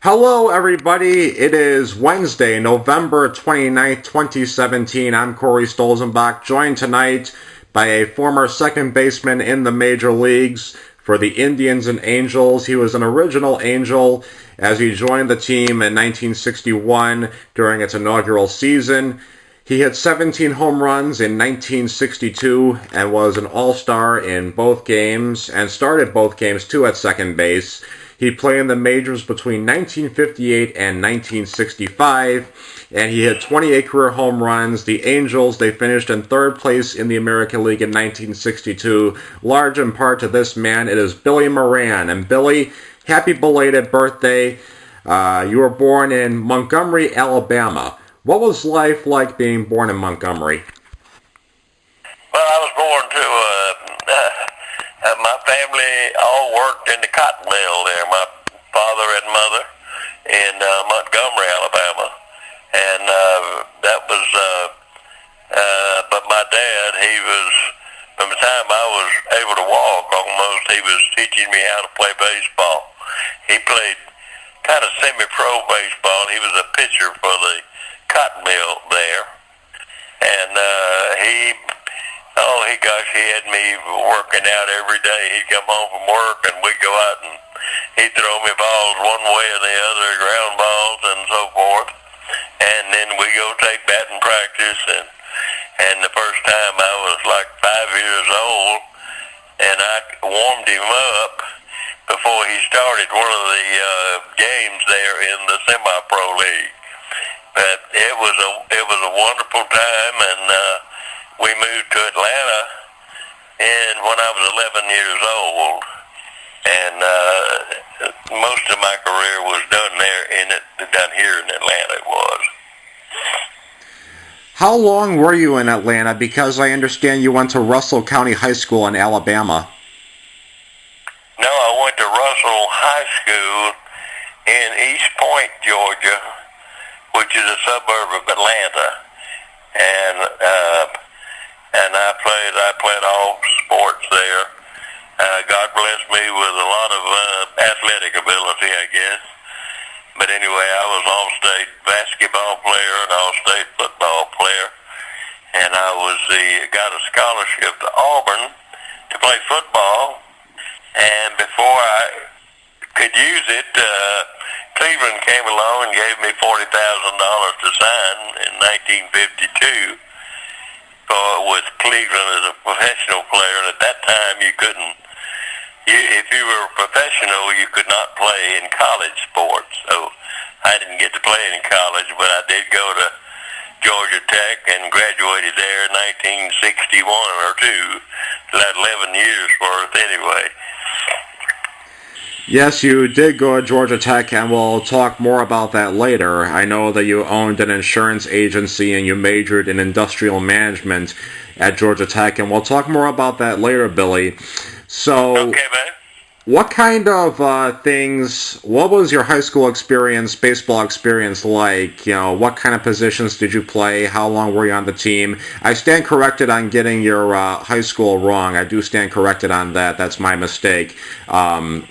Hello, everybody. It is Wednesday, November 29th, 2017. I'm Corey Stolzenbach, joined tonight by a former second baseman in the major leagues for the Indians and Angels. He was an original Angel as he joined the team in 1961 during its inaugural season. He hit 17 home runs in 1962 and was an All-Star in both games and started both games too at second base. He played in the majors between 1958 and 1965, and he hit 28 career home runs. The Angels, they finished in third place in the American League in 1962, large in part to this man. It is Billy Moran. And Billy, happy belated birthday. You were born in Montgomery, Alabama. What was life like being born in Montgomery? Well, I was born to my family all worked in the cotton mill there. My father and mother in Montgomery, Alabama, and that was. But my dad, he was from the time I was able to walk, almost he was teaching me how to play baseball. He played kind of semi-pro baseball. He was a pitcher for the cotton mill there, and he had me working out every day. He'd come home from work and we'd go out and he'd throw me balls one way or the other, ground balls and so forth, and then we go take batting practice, and the first time I was like 5 years old, and I warmed him up before he started one of the games there in the semi-pro league. But it was a wonderful time, and we moved to Atlanta and when I was 11 years old, and most of my career was done here in Atlanta. It was. How long were you in Atlanta? Because I understand you went to Russell County High School in Alabama. No, I went to Russell High School in East Point, Georgia, which is a suburb of Atlanta, and I played all sports there. God blessed me with a lot of athletic ability, I guess. But anyway, I was all-state basketball player and all-state football player, and I got a scholarship to Auburn to play football. And before I could use it, Cleveland came along and gave me $40,000 to sign in 1952 with Cleveland as a professional player. And at that time, if you were a professional, you could not play in college sports. So I didn't get to play in college, but I did go to Georgia Tech and graduated there in 1961 or 2. So that 11 years worth anyway. Yes, you did go to Georgia Tech, and we'll talk more about that later. I know that you owned an insurance agency and you majored in industrial management at Georgia Tech, and we'll talk more about that later, Billy. So, okay, man. What kind of what was your high school experience, baseball experience like? You know, what kind of positions did you play? How long were you on the team? I stand corrected on getting your high school wrong. I do stand corrected on that. That's my mistake. Yeah.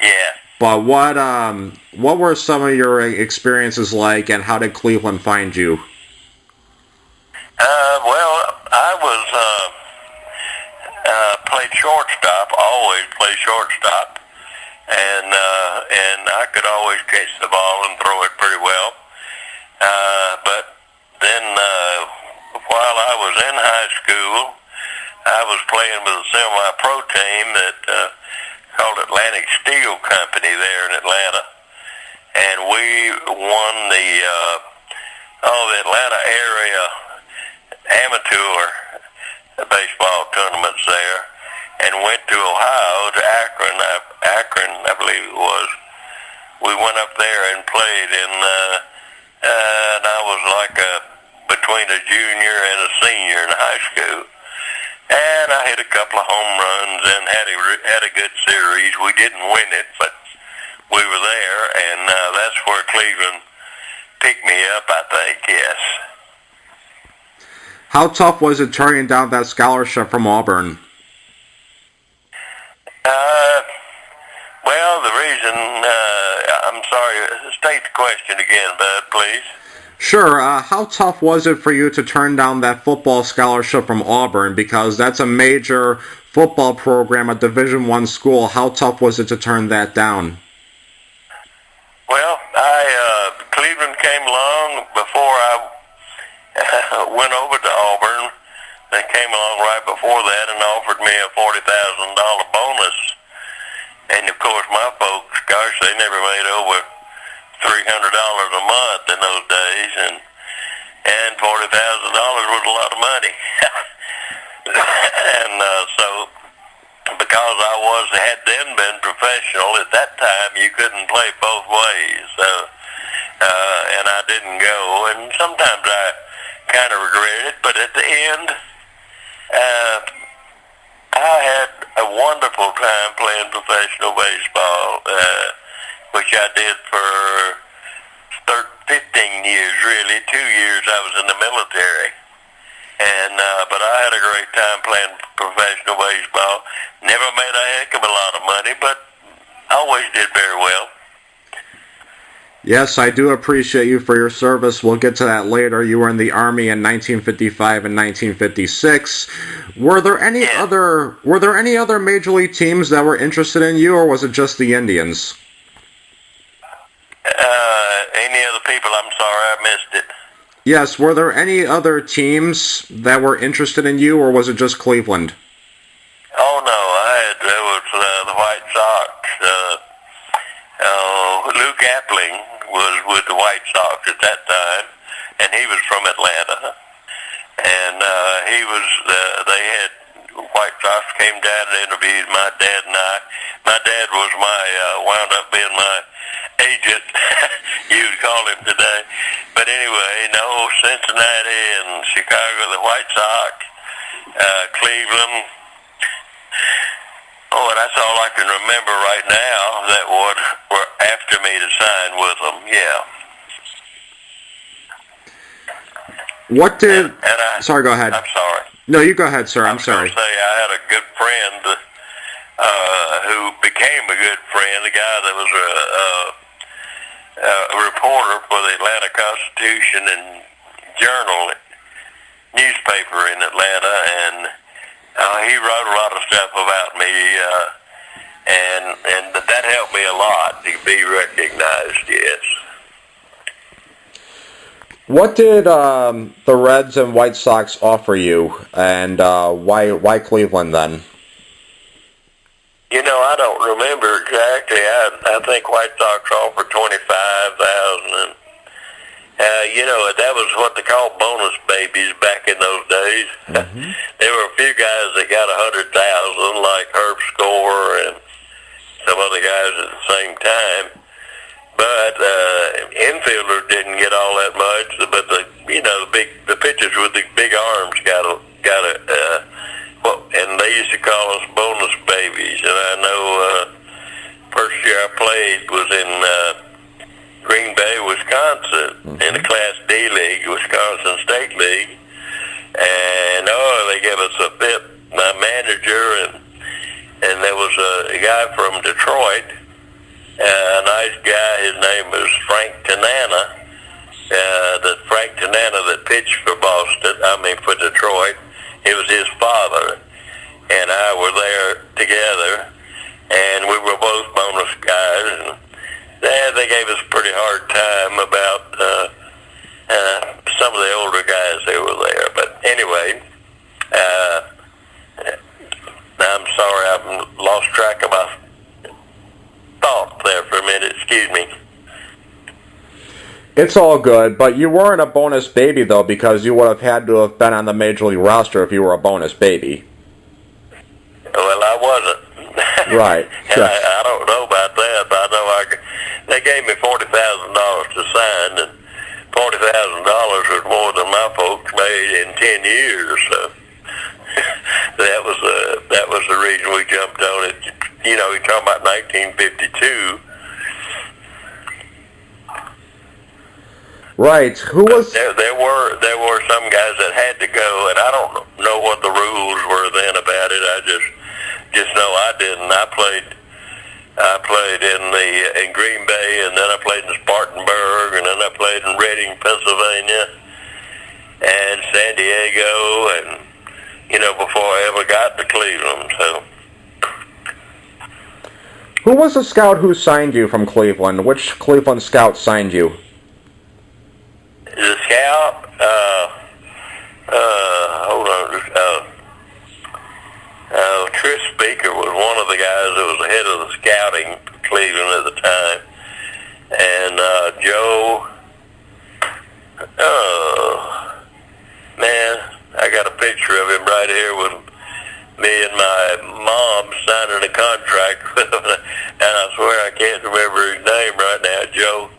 But what were some of your experiences like, and how did Cleveland find you? Well, I was played shortstop. Always played shortstop, and I could always catch the ball and throw it pretty well. But then, while I was in high school, I was playing with a semi-pro team that called Atlantic Steel Company there in Atlanta, and we won the Atlanta area amateur baseball tournaments there, and went to Ohio, to Akron, I believe it was. We went up there and played, and I was like between a junior and a senior in high school. And I hit a couple of home runs and had a good series. We didn't win it, but we were there, and that's where Cleveland picked me up, I think, yes. How tough was it turning down that scholarship from Auburn? Well, the reason, I'm sorry sorry. State the question again, Bud, please. Sure. How tough was it for you to turn down that football scholarship from Auburn? Because that's a major football program, a Division I school. How tough was it to turn that down? Well, Cleveland came along before I went over to Auburn. They came along right before that and offered me a $40,000 bonus. And of course, my folks, gosh, they never made over $300 a month in those days, and $40,000 was a lot of money. And so, because I had then been professional at that time, you couldn't play both ways. So, and I didn't go, and sometimes I kind of regret it, but at the end, I had a wonderful time playing professional baseball, which I did for 15 years, really. 2 years I was in the military. And but I had a great time playing professional baseball. Never made a heck of a lot of money, but always did very well. Yes, I do appreciate you for your service. We'll get to that later. You were in the Army in 1955 and 1956. Were there any other major league teams that were interested in you, or was it just the Indians? Any other people? I'm sorry, I missed it. Yes, were there any other teams that were interested in you, or was it just Cleveland? Oh no, there was the White Sox. Luke Appling was with the White Sox at that time, and he was from Atlanta. And he was, they had, White Sox came down and interviewed my dad and I. My dad was wound up being my agent, you'd call him today. But anyway, no, Cincinnati and Chicago, the White Sox, Cleveland. Oh, and that's all I can remember right now that were after me to sign with them, yeah. What did... sorry, go ahead. I'm sorry. No, you go ahead, sir. I'm sorry. I was going to say I had a good friend who became a good friend, a guy that was a reporter for the Atlanta Constitution and Journal newspaper in Atlanta, and he wrote a lot of stuff about me, and that helped me a lot to be recognized, yes. What did the Reds and White Sox offer you, and why Cleveland then? You know, I don't remember exactly. I think White Sox offered $25,000, and you know, that was what they called bonus babies back in those days. Mm-hmm. There were a few guys that got $100,000, like Herb Score and some other guys at the same time. But infielders didn't get all that much. But the pitchers with the big arms got and they used to call us bonus babies. And I know first year I played was in Green Bay, Wisconsin, in the Class D League, Wisconsin State League, and they gave us a fifth. My manager and there was a guy from Detroit, a nice guy. His name was Frank Tanana. Frank Tanana that pitched for for Detroit. It was his father, and I were there together, and we were both bonus guys, and they gave us a pretty hard time about some of the older guys that were there. But anyway, I'm sorry, I've lost track of my thought there for a minute. Excuse me. It's all good, but you weren't a bonus baby, though, because you would have had to have been on the Major League roster if you were a bonus baby. Well, I wasn't. Right. And I don't know about that, but I know they gave me $40,000 to sign, and $40,000 was more than my folks made in 10 years. So that was the reason we jumped on it. You know, you're talking about 1952. Right. Who was... There were some guys that had to go, and I don't know what the rules were then about it. I just know I didn't. I played I played in Green Bay, and then I played in Spartanburg, and then I played in Reading, Pennsylvania, and San Diego, and before I ever got to Cleveland. So. Who was the scout who signed you from Cleveland? Which Cleveland scout signed you? The scout, hold on, Tris Speaker was one of the guys that was the head of the scouting for Cleveland at the time, and Joe, man, I got a picture of him right here with me and my mom signing a contract with him, and I swear I can't remember his name right now, Joe.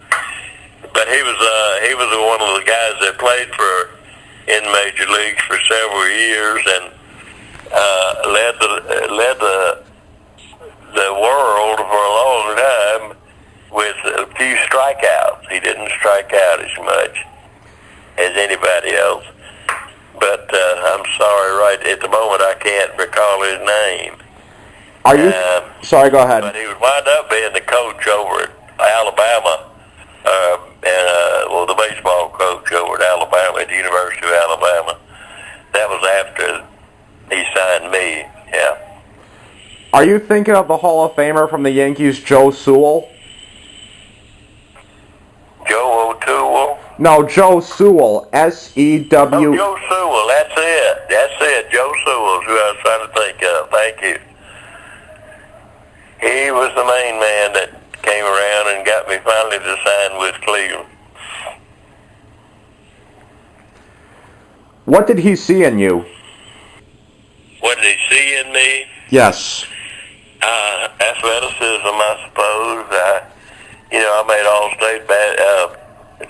But he was one of the guys that played in major leagues for several years, and led the world for a long time with a few strikeouts. He didn't strike out as much as anybody else. But I'm sorry, right at the moment I can't recall his name. Are you? Sorry, go ahead. But he would wind up being the coach over at Alabama, the baseball coach over at Alabama, at the University of Alabama. That was after he signed me, yeah. Are you thinking of the Hall of Famer from the Yankees, Joe Sewell? Joe O'Toole? No, Joe Sewell, S-E-W... Oh, Joe Sewell, that's it. Joe Sewell's who I was trying to think of. Thank you. He was the main man that came around and got me finally to sign with Cleveland. What did he see in you? What did he see in me? Yes. Athleticism, I suppose. I made All-State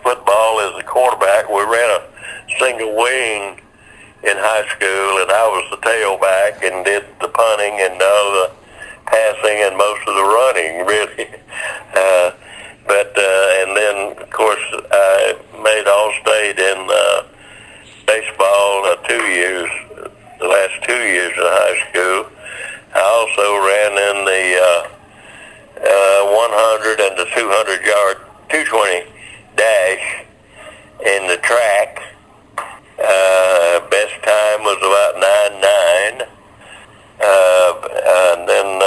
football as a quarterback. We ran a single wing in high school, and I was the tailback and did the punting and all the passing and most of the running, really. And then, of course, I made All-State in baseball 2 years, the last 2 years in high school. I also ran in the 100 and the 200 yard, 220 dash in the track. Best time was about 9.9. And then,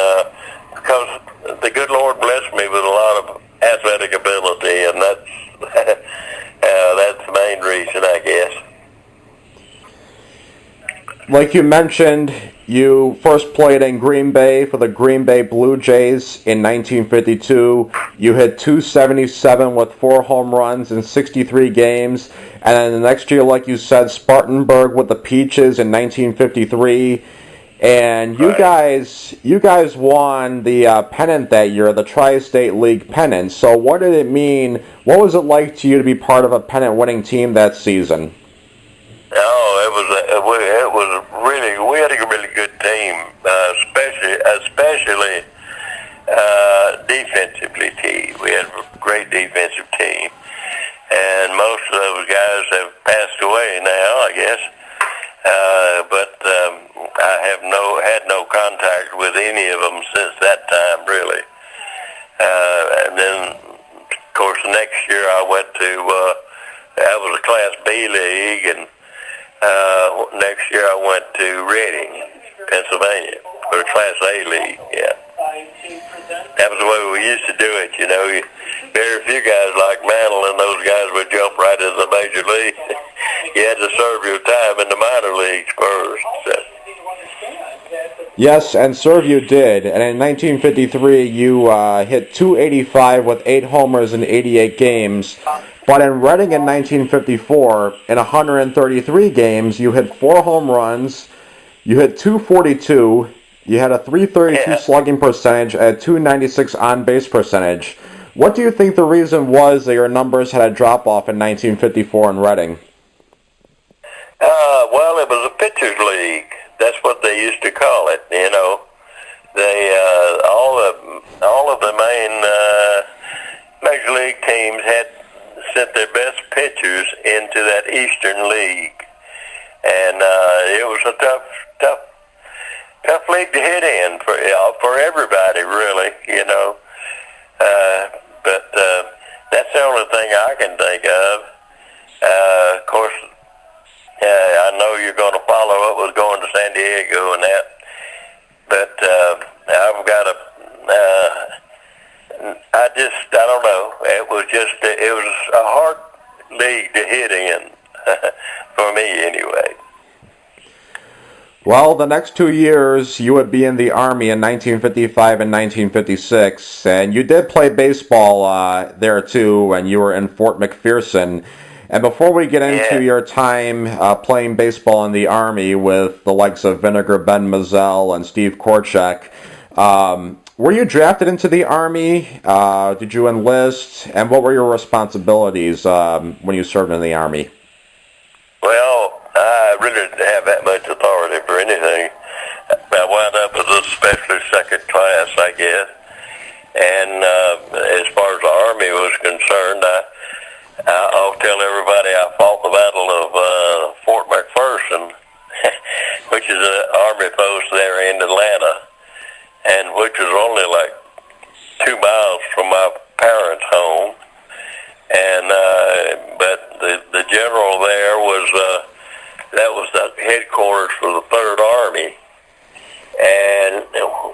because the good Lord blessed me with a lot of athletic ability, and that's the main reason, I guess. Like you mentioned, you first played in Green Bay for the Green Bay Blue Jays in 1952. You hit .277 with 4 home runs in 63 games. And then the next year, like you said, Spartanburg with the Peaches in 1953. And you guys won the pennant that year, the Tri-State League pennant. So what did it mean? What was it like to you to be part of a pennant-winning team that season? Oh, it was really, we had a really good team, especially defensively. We had a great defensive team, and most of those guys have passed away now, I guess. But I had no contact with any of them since that time, really. And then, of course, the next year I went to that was a Class B league, and next year I went to Reading, Pennsylvania, for the Class A league. Yeah, that was the way we used to do it. Very few guys like Mantle and those guys would jump right into the major league. You had to serve your time in the minor leagues first. So. Yes, and serve you did. And in 1953, you hit .285 with 8 homers in 88 games. But in Reading in 1954, in 133 games, you hit 4 home runs, you hit .242, you had a .332 slugging percentage, and a .296 on-base percentage. What do you think the reason was that your numbers had a drop-off in 1954 in Reading? Well, it was a pitcher's league. That's what they used to call it. They all of the main major league teams had sent their best pitchers into that Eastern League, and it was a tough tough league to hit in for everybody, really, you know. But that's the only thing I can think of. Of course, I know you're going to follow up with going to San Diego and that, but I've got a. I don't know. It was a hard league to hit in for me, anyway. Well, the next 2 years you would be in the Army in 1955 and 1956, and you did play baseball there too when you were in Fort McPherson. And before we get into your time playing baseball in the Army with the likes of Vinegar Ben Mazzell and Steve Korchak, were you drafted into the Army? Did you enlist? And what were your responsibilities when you served in the Army? Well, I really didn't have that much authority for anything. I wound up as a special second class, I guess. And as far as the Army was concerned, I'll tell everybody I fought the Battle of Fort McPherson, which is an Army post there in Atlanta, and which was only like 2 miles from my parents' home. And but the general there was that was the headquarters for the Third Army. And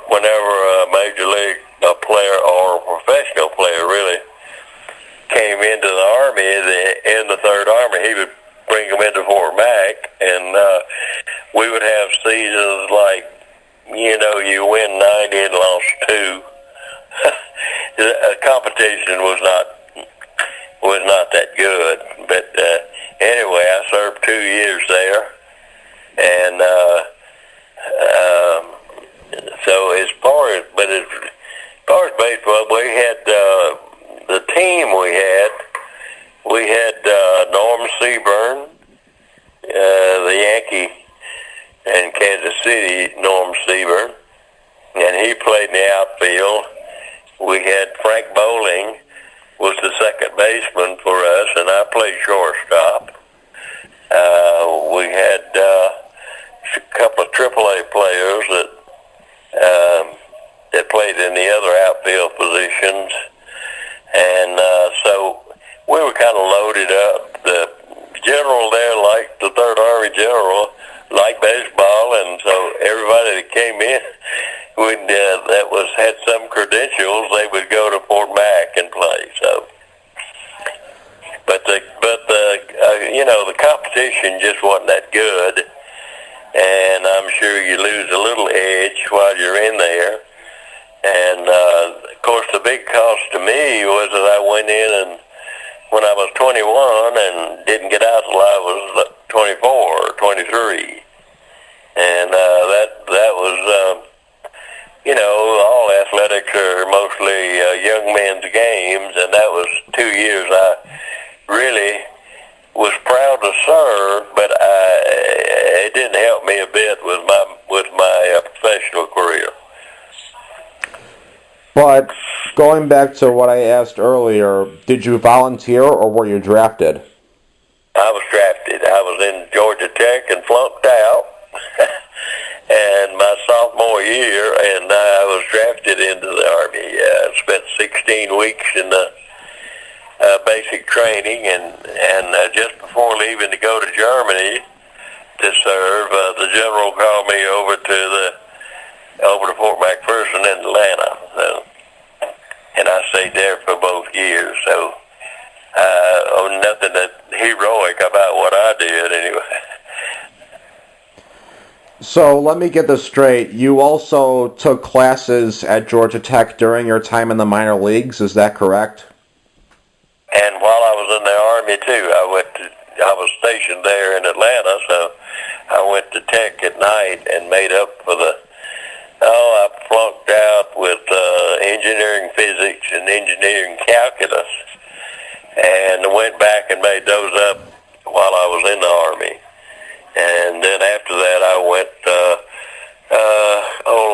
whenever a major league player or a professional player really came into the Army, in the Third Army, he would bring them into Fort Mac, and we would have seasons like, you know, you win 90 and lost 2. The competition was not that good, but anyway, I served 2 years there, and so as far as baseball, we had the team we had Norm Seaburn, the Yankee in Kansas City, Norm Seaburn, and he played in the outfield. We had Frank Bowling was the second baseman for us, and I played shortstop. We had a couple of AAA players that played in the other outfield positions, and so we were kind of loaded up. The general there, like the Third Army general, liked baseball, and so everybody that came in that had some credentials, they would go to Fort Mac and play. So, but the you know, the competition just wasn't that good, and I'm sure you lose a little edge while you're in there. And of course, the big cost to me was that I went in and when I was 21 and didn't get out till I was 24 or 23, and that was. You know, all athletics are mostly young men's games, and that was 2 years I really was proud to serve, but it didn't help me a bit with my professional career. But going back to what I asked earlier, did you volunteer or were you drafted? I was drafted. I was in Georgia Tech and flunked out. And my sophomore year, and I was drafted into the Army. I spent 16 weeks in the basic training, and just before leaving to go to Germany to serve, the general called me over to Fort McPherson in Atlanta. So, and I stayed there for both years. So, nothing that heroic about what I did anyway. So let me get this straight. You also took classes at Georgia Tech during your time in the minor leagues, is that correct? And while I was in the Army too, I was stationed there in Atlanta, so I went to Tech at night and made up for I flunked out with engineering physics and engineering calculus, and went back and made those up while I was in the Army. And then after that, I went,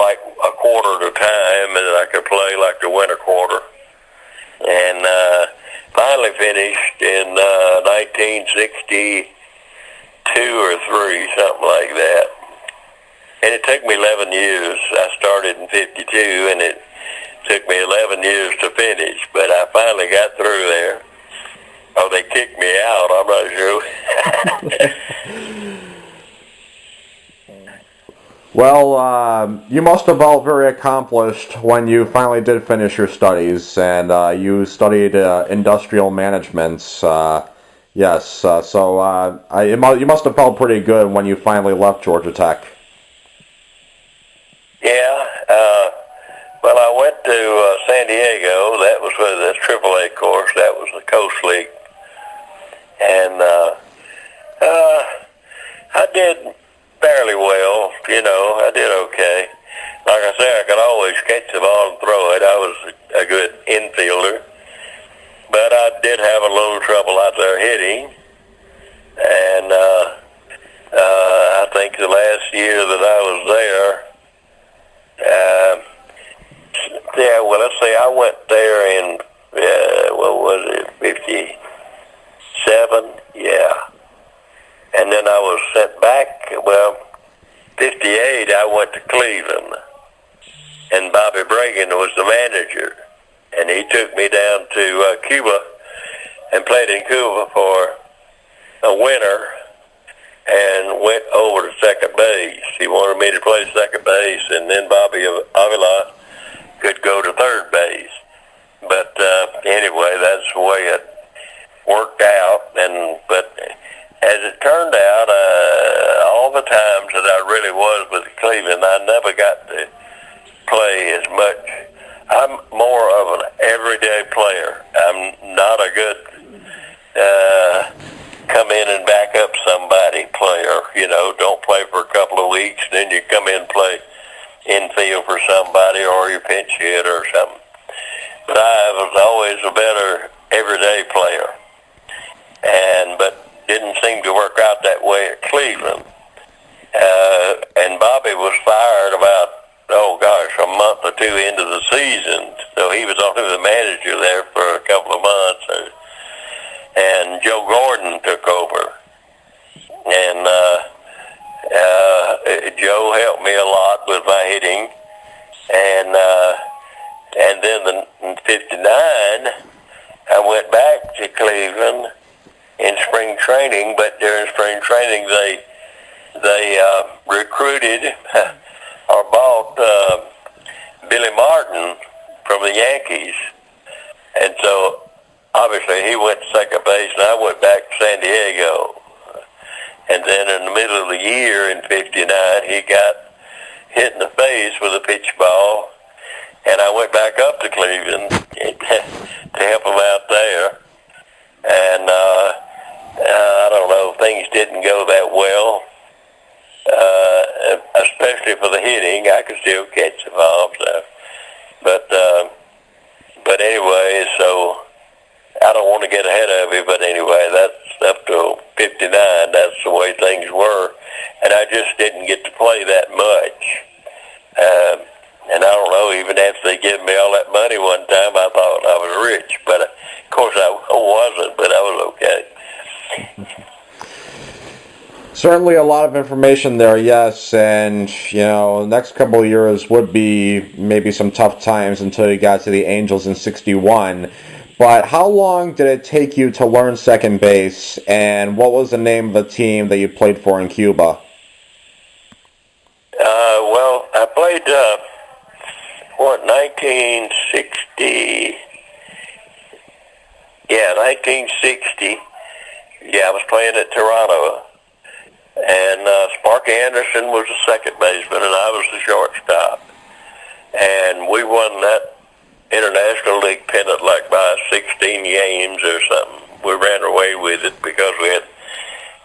like a quarter at a time, and I could play like the winter quarter. And finally finished in 1962 or 3, something like that. And it took me 11 years. I started in 52, and it took me 11 years to finish, but I finally got through there. Oh, they kicked me out, I'm not sure. Well, you must have felt very accomplished when you finally did finish your studies, and you studied industrial management. Yes, so you must have felt pretty good when you finally left Georgia Tech. Yeah, well, I went to San Diego. That was for the AAA course. That was the Coast League. And I did fairly well, I did okay. Like I say, I could always catch the ball and throw it. I was a good infielder. But I did have a little trouble out there hitting. And I think the last year that I was there, let's see, I went there in, what was it, 57? Yeah. And then I was sent back, 58, I went to Cleveland. And Bobby Bragan was the manager. And he took me down to Cuba and played in Cuba for a winter and went over to second base. He wanted me to play second base, and then Bobby Avila could go to third base. But anyway, that's the way it worked out. But as it turned out, all the times that I really was with Cleveland, I never got to play as much. I'm more of an everyday player. I'm not a good come in and back up somebody player. Don't play for a couple of weeks, then you come in and play infield for somebody, or you pinch hit or something. But I was always a better everyday player, but didn't seem to work out that way at Cleveland. And Bobby was fired about, a month or two into the season, so he was only the manager there for a couple of months, and Joe Gordon took over. And Joe helped me a lot with my hitting, and then in '59, I went back to Cleveland in spring training, but during spring training they recruited or bought Billy Martin from the Yankees, and so obviously he went to second base, and I went back to San Diego. And then in the middle of the year in '59, he got hit in the face with a pitch ball, and I went back up to Cleveland to help him out there. And I don't know, things didn't go that well, especially for the hitting. I could still catch the ball, but anyway, so I don't want to get ahead of you, but anyway, that's up to '59. That's the way things were, and I just didn't get to play that much. And I don't know, even after they gave me all that money one time, I thought I was rich, but of course I wasn't, but I was okay. Certainly a lot of information there, yes, and, the next couple of years would be maybe some tough times until you got to the Angels in '61. But how long did it take you to learn second base, and what was the name of the team that you played for in Cuba? Well, I played, 1960? Yeah, 1960. Yeah, I was playing at Toronto, and Sparky Anderson was the second baseman, and I was the shortstop. And we won that International League pennant like by 16 games or something. We ran away with it because we had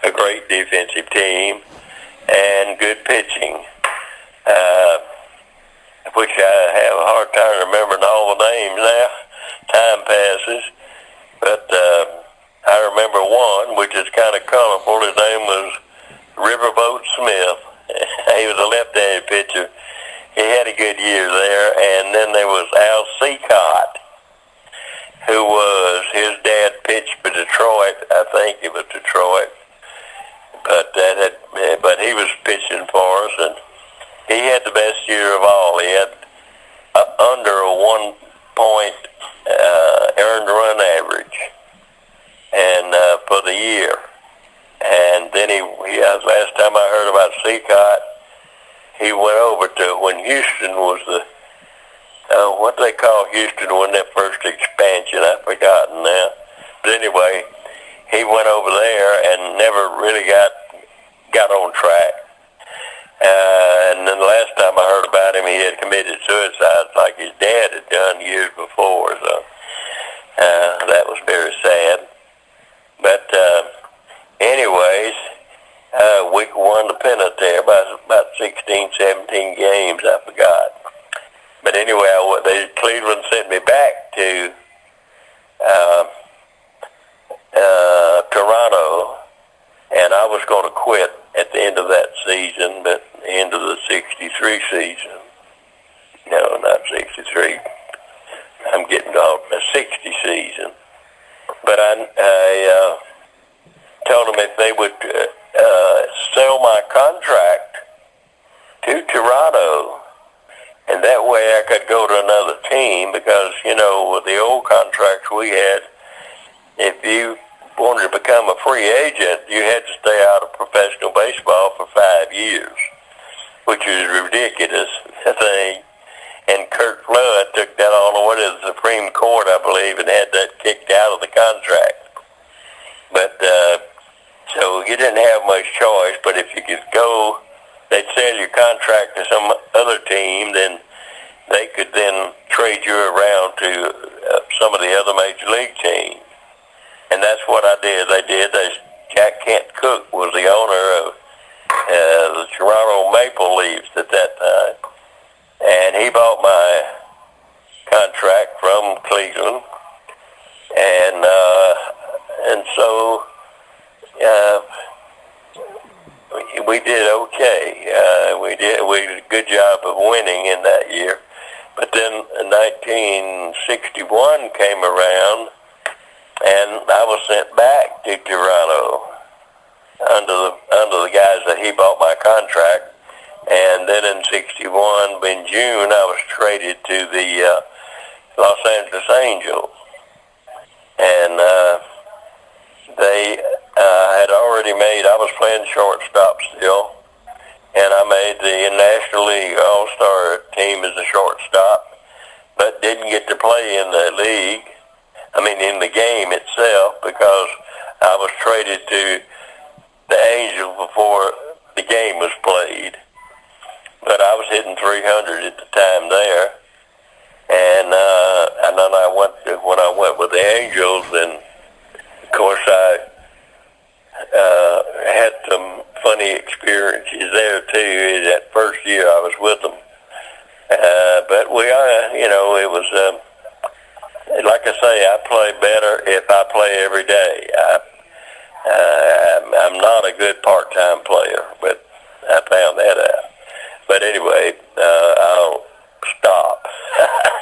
a great defensive team and good pitching, which I have a hard time remembering all the names now. Time passes. But I remember one, which is kind of colorful. His name was Riverboat Smith. He was a left-handed pitcher. He had a good year there. And then there was Al Seacott, who was, his dad pitched for Detroit. I think it was Detroit. But he was pitching for us. he had the best year of all. He had under a 1 point earned run average, and for the year. And then last time I heard about Seacott, he went over to when Houston was the what they call Houston when that first expansion. I've forgotten now. But anyway, he went over there and never really got on track. And then the last time I heard about him, he had committed suicide like his dad had done years before. So that was very sad. But anyways, we won the pennant there by about 16, 17 games. I forgot. But anyway, Cleveland sent me back to Toronto, and I was going to quit at the end of that season, but the end of the 63 season. No, not 63. I'm getting off the 60 season. But I told them if they would sell my contract to Toronto, and that way I could go to another team, because, with the old contracts we had, if you wanted to become a free agent, you had to stay out of professional baseball for 5 years, which is a ridiculous thing. And Kurt Flood took that all the way to the Supreme Court, I believe, and had that kicked out of the contract. But, so you didn't have much choice, but if you could go, they'd sell your contract to some other team, then they could then trade you around to some of the other major league teams. And that's what I did. Jack Kent Cook was the owner of the Toronto Maple Leafs at that time. And he bought my contract from Cleveland. And so we did okay. We did a good job of winning in that year. But then 1961 came around, and I was sent back to Toronto under the guys that he bought my contract. And then in 61, in June, I was traded to the Los Angeles Angels. And they had already I was playing shortstop still, and I made the National League All-Star team as a shortstop, but didn't get to play in the league, in the game itself, because I was traded to the Angels before the game was played. But I was hitting 300 at the time there, and then when I went with the Angels, and of course I had some funny experiences there too. That first year I was with them, but it was like I say, I play better if I play every day. I'm not a good part-time player, but I found that out. But anyway, I'll stop.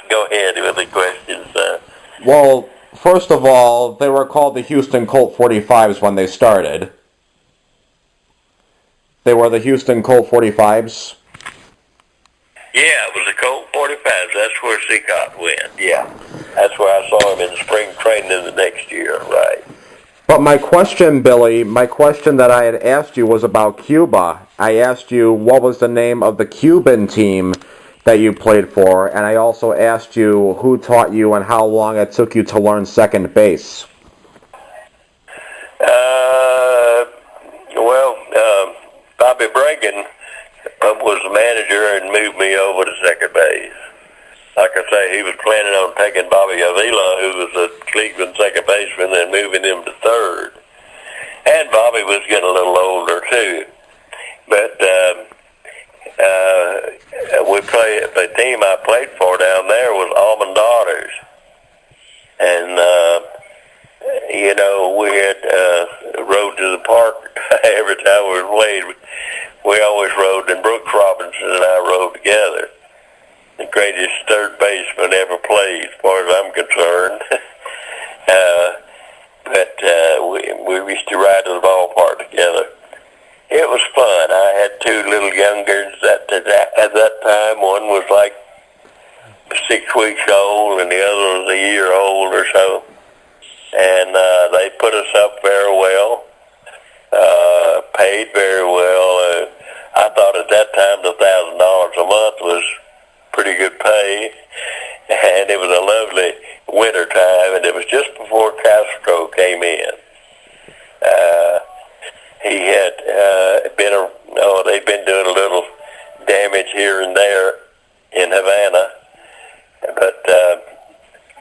Go ahead with the questions. Well, first of all, they were called the Houston Colt 45s when they started. They were the Houston Colt 45s? Yeah, it was the Colt 45s. That's where Seacott went. Yeah. That's where I saw him in the spring training of the next year, right. But my question, Billy, that I had asked you was about Cuba. I asked you what was the name of the Cuban team that you played for, and I also asked you who taught you and how long it took you to learn second base. Bobby Bragan was the manager and moved me over to second base. Like I say, he was planning on taking Bobby Avila, who was a Cleveland second baseman, and moving him to third. And Bobby was getting a little older too. But the team I played for down there was Almond Daughters. And we had rode to the park every time we played. We always rode, and Brooks Robinson and I rode together. The greatest third baseman ever played, as far as I'm concerned. But we used to ride to the ballpark together. It was fun. I had two little youngers at that time. One was like 6 weeks old, and the other was a year old or so. And they put us up very well, paid very well. I thought at that time the $1,000 a month was pretty good pay, and it was a lovely winter time, and it was just before Castro came in. He had they'd been doing a little damage here and there in Havana, but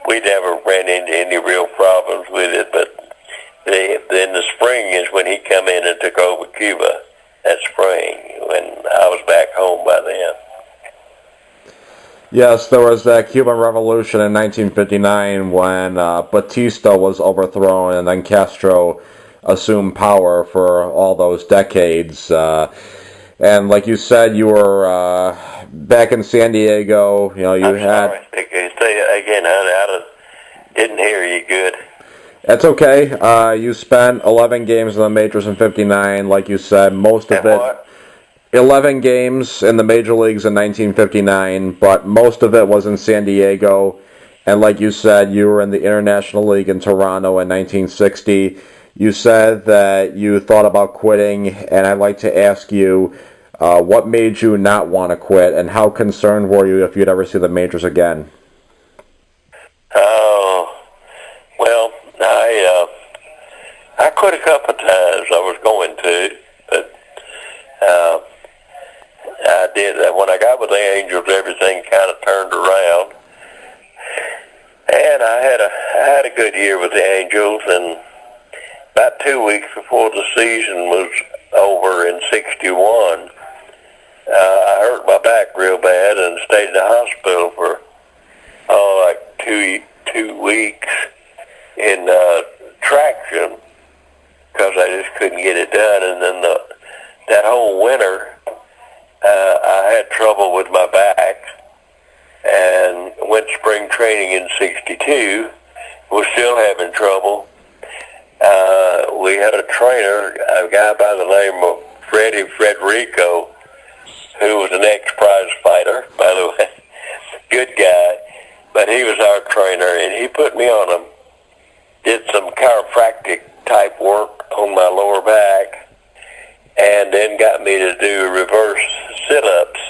we never ran into any real problems with it. But in the spring is when he come in and took over Cuba. That spring, when I was back home by then. Yes, there was that Cuban Revolution in 1959 when Batista was overthrown, and then Castro assumed power for all those decades. And like you said, you were back in San Diego. You know, I'm sorry. Say again, honey. I didn't hear you good. That's okay. You spent 11 games in the majors in '59, like you said. Most of it, what? 11 games in the major leagues in 1959, but most of it was in San Diego. And like you said, you were in the International League in Toronto in 1960. You said that you thought about quitting, and I'd like to ask you, what made you not want to quit, and how concerned were you if you'd ever see the majors again? Oh, well, I quit a couple of times. I was going to, but I did. When I got with the Angels, everything kind of turned around, and I had a good year with the Angels. And about 2 weeks before the season was over in '61, I hurt my back real bad and stayed in the hospital for like two weeks in traction because I just couldn't get it done. And then that whole winter, I had trouble with my back and went spring training in '62. Was still having trouble. We had a trainer, a guy by the name of Freddie Frederico, who was an ex-prize fighter, by the way. Good guy, but he was our trainer, and he put me on did some chiropractic type work on my lower back, and then got me to do reverse sit-ups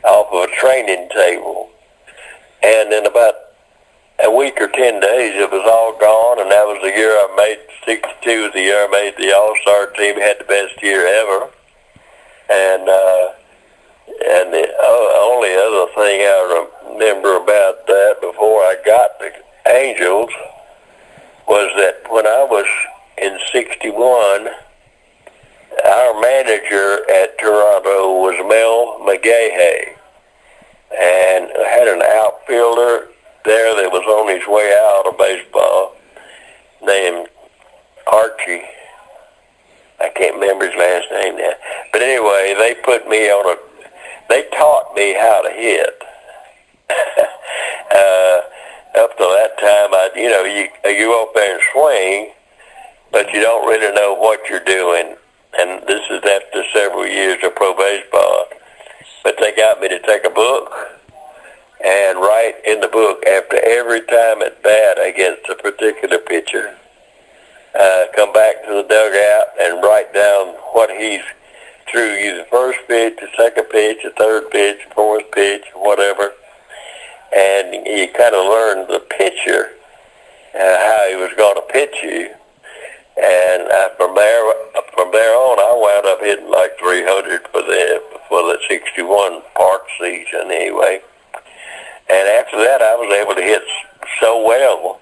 off of a training table. And in about a week or 10 days, it was all gone, and that was the year I made, '62 was the year I made the All Star team, had the best year ever. And the only other thing I remember about that before I got the Angels was that when I was in '61, our manager at Toronto was Mel McGahey, and had an outfielder there that was on his way out of baseball named Archie. I can't remember his last name now. But anyway, they taught me how to hit. Up to that time, you go up there and swing, but you don't really know what you're doing. And this is after several years of pro baseball. But they got me to take a book and write in the book after every time at bat against a particular pitcher, come back to the dugout and write down what he's threw you, the first pitch, the second pitch, the third pitch, fourth pitch, whatever. And you kind of learned the pitcher, how he was going to pitch you. And from there on, I wound up hitting like 300 for the '61 park season anyway. And after that, I was able to hit so well.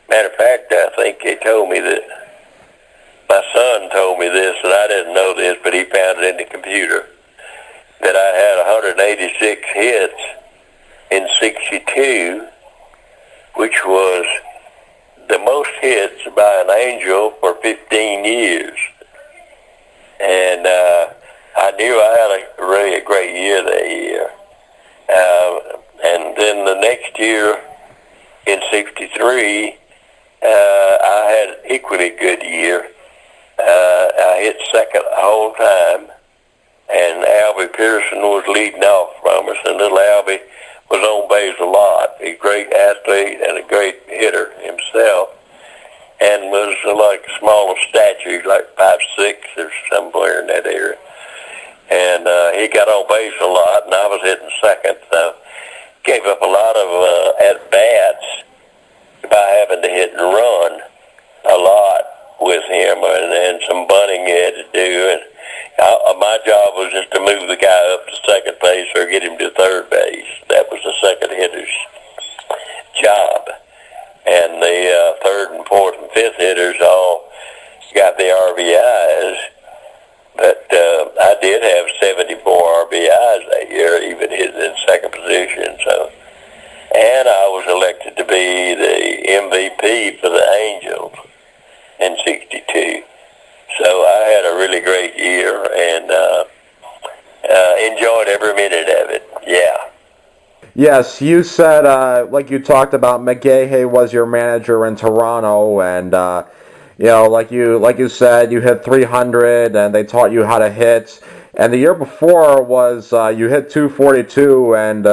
Matter of fact, I think they told me that, my son told me this, and I didn't know this, but he found it in the computer, that I had 186 hits in '62, which was the most hits by an Angel for 15 years. And I knew I had really a great year that year. And then the next year, in '63, I had an equally good year. I hit second the whole time, and Albie Pearson was leading off from us, and little Albie was on base a lot. He's a great athlete and a great hitter himself, and was like small of stature, like 5'6" or somewhere in that area. And he got on base a lot, and I was hitting second, so gave up a lot of at-bats by having to hit and run a lot with him, and some bunting he had to do. And my job was just to move the guy up to second base or get him to third base. That was the second hitter's job. And the third and fourth and fifth hitters all got the RBIs. But I did have 74 RBIs that year, even hitting in second position. So, and I was elected to be the MVP for the Angels in '62. So I had a really great year and enjoyed every minute of it. Yeah. Yes, you said, like you talked about, McGahey was your manager in Toronto, and like you said, you hit 300, and they taught you how to hit. And the year before was you hit 242, and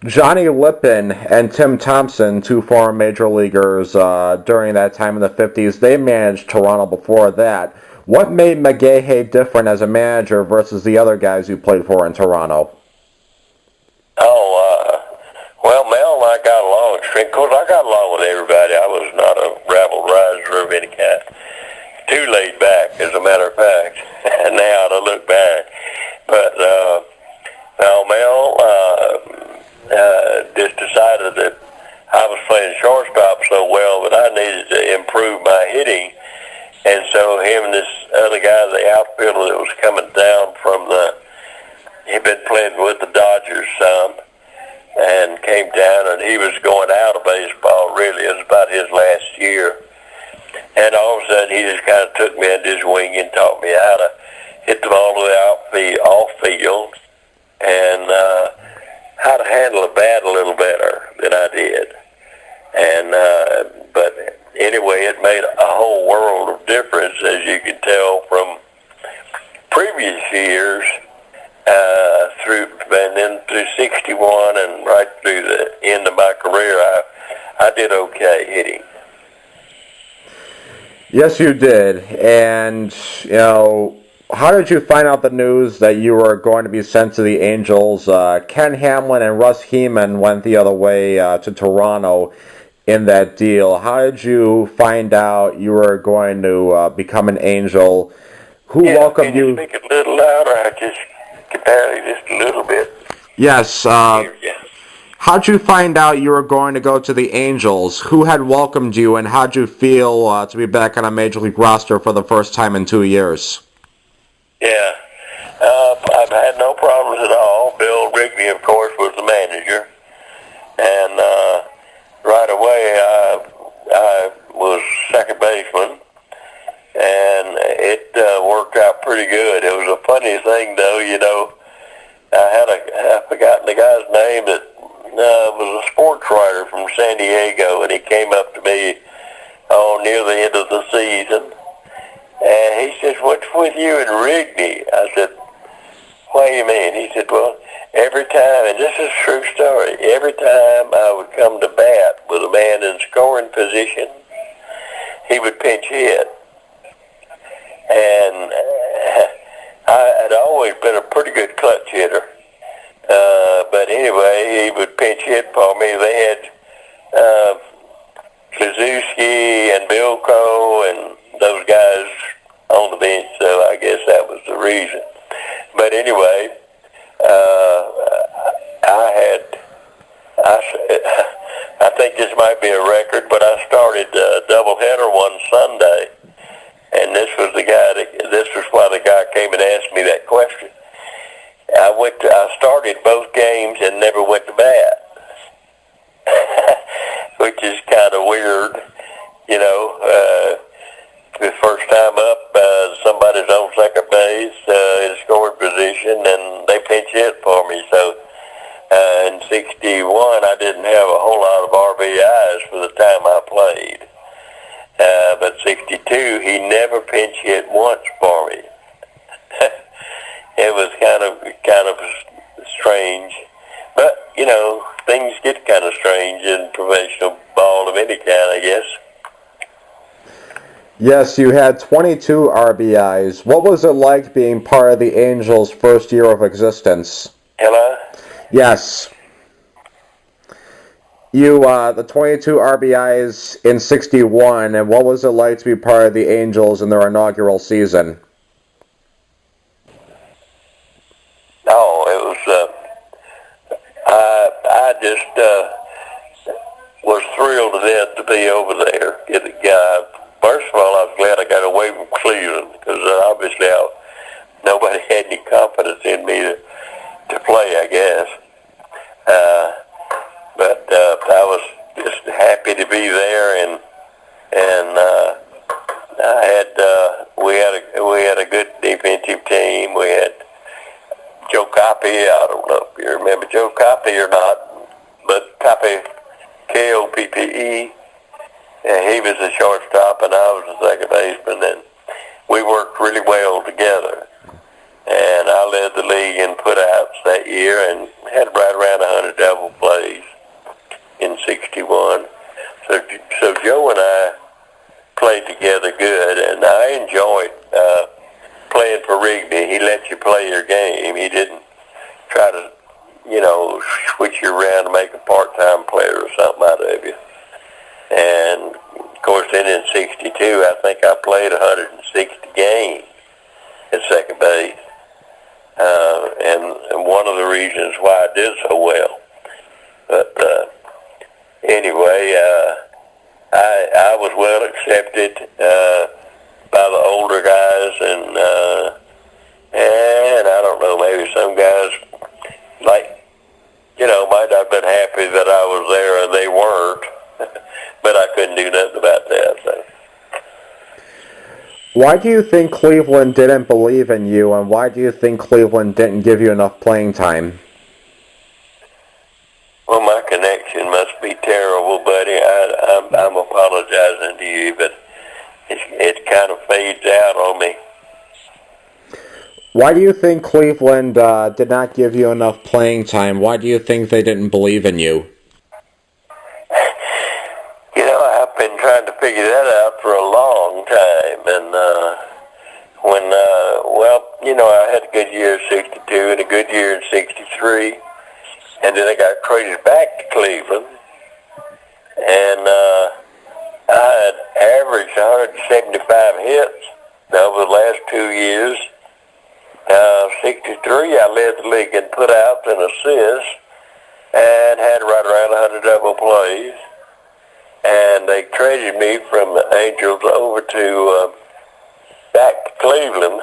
Johnny Lippin and Tim Thompson, two former major leaguers during that time in the 50s, they managed Toronto before that. What made McGahey different as a manager versus the other guys you played for in Toronto? Well, Mel and I got along. Of course, I got along with everybody. I was not a rabble-rouser of any kind. Too laid back, as a matter of fact, now to look back. But Mel just decided that I was playing shortstop so well that I needed to improve my hitting. And so him and this other guy, the outfielder that was coming down from he'd been playing with the Dodgers some, and came down, and he was going out of baseball, really. It was about his last year. And all of a sudden, he just kind of took me under his wing and taught me how to hit the ball to the off field, and how to handle a bat a little better than I did. And but anyway, it made a whole world of difference, as you can tell from previous years, through 61 and right through the end of my career. I did okay hitting. Yes, you did. And, how did you find out the news that you were going to be sent to the Angels? Ken Hamlin and Russ Heeman went the other way to Toronto in that deal. How did you find out you were going to become an Angel? Who welcomed you? Can you speak a little louder? I just can barely, just a little bit. Yes. How'd you find out you were going to go to the Angels? Who had welcomed you, and how'd you feel to be back on a Major League roster for the first time in 2 years? Yeah. I've had no problems at all. Bill Wrigley, of course, was the manager. And right away I was second baseman, and it worked out pretty good. It was a funny thing, though, I've forgotten the guy's name that was a sports writer from San Diego, and he came up to me near the end of the season, and he said, "What's with you and Wrigley?" I said, "What do you mean?" He said, "Well, every time," and this is a true story, every time I would come to bat with a man in scoring position, he would pinch hit. And I had always been a pretty good clutch hitter. But anyway, he would pinch hit for me. They had Kazuski and Bilko and those guys on the bench, so I guess that was the reason. But anyway, I think this might be a record, but I started a doubleheader one Sunday, and this was why the guy came and asked me that question. I started both games and never went to bat, which is kind of weird, The first time up, somebody's on second base in scoring position, and they pinch hit for me. So in '61, I didn't have a whole lot of RBIs for the time I played. But 62, he never pinch hit once for me. It was kind of strange. But, you know, things get kind of strange in professional ball of any kind, I guess. Yes, you had 22 RBIs. What was it like being part of the Angels' first year of existence? Hello? Yes. You, the 22 RBIs in 61, and what was it like to be part of the Angels in their inaugural season? Oh, it was, I just was thrilled to death to be over there. First of all, I was glad I got away from Cleveland, because obviously nobody had any confidence in me to play, I guess. But I was just happy to be there, and we had a good defensive team. We had Joe Coppy. I don't know if you remember Joe Coppy or not, but Coppy, Koppe. And he was the shortstop, and I was the second baseman, and we worked really well together. And I led the league in putouts that year and had right around 100 double plays in 61. So Joe and I played together good, and I enjoyed playing for Rigby. He let you play your game. He didn't try to, switch you around to make a part-time player or something out of you. And, of course, then in 62, I think I played 160 games at second base. And one of the reasons why I did so well. But anyway, I was well accepted by the older guys, and I don't know, maybe some guys might not have been happy that I was there and they weren't, but I couldn't do nothing about that. So. Why do you think Cleveland didn't believe in you, and why do you think Cleveland didn't give you enough playing time? Well, my connection must be terrible, buddy. I'm apologizing to you, but it kind of fades out on me. Why do you think Cleveland did not give you enough playing time? Why do you think they didn't believe in you? I've been trying to figure that out for a long time, and I had a good year in 62 and a good year in 63, and then I got traded back to Cleveland, and I had averaged 175 hits over the last 2 years. 63, I led the league in putouts and assists, and had right around 100 double plays. And they traded me from the Angels over to back to Cleveland,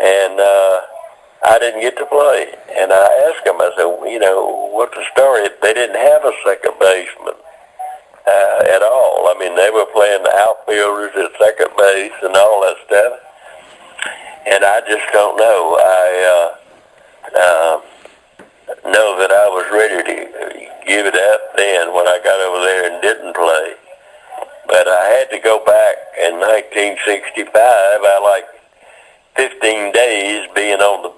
and I didn't get to play. And I asked them, I said, what's the story? They didn't have a second baseman at all. I mean, they were playing the outfielders at second base and all that stuff. And I just don't know. I know that I was ready to give it up then when I got over there and didn't play. But I had to go back in 1965. I like 15 days being on the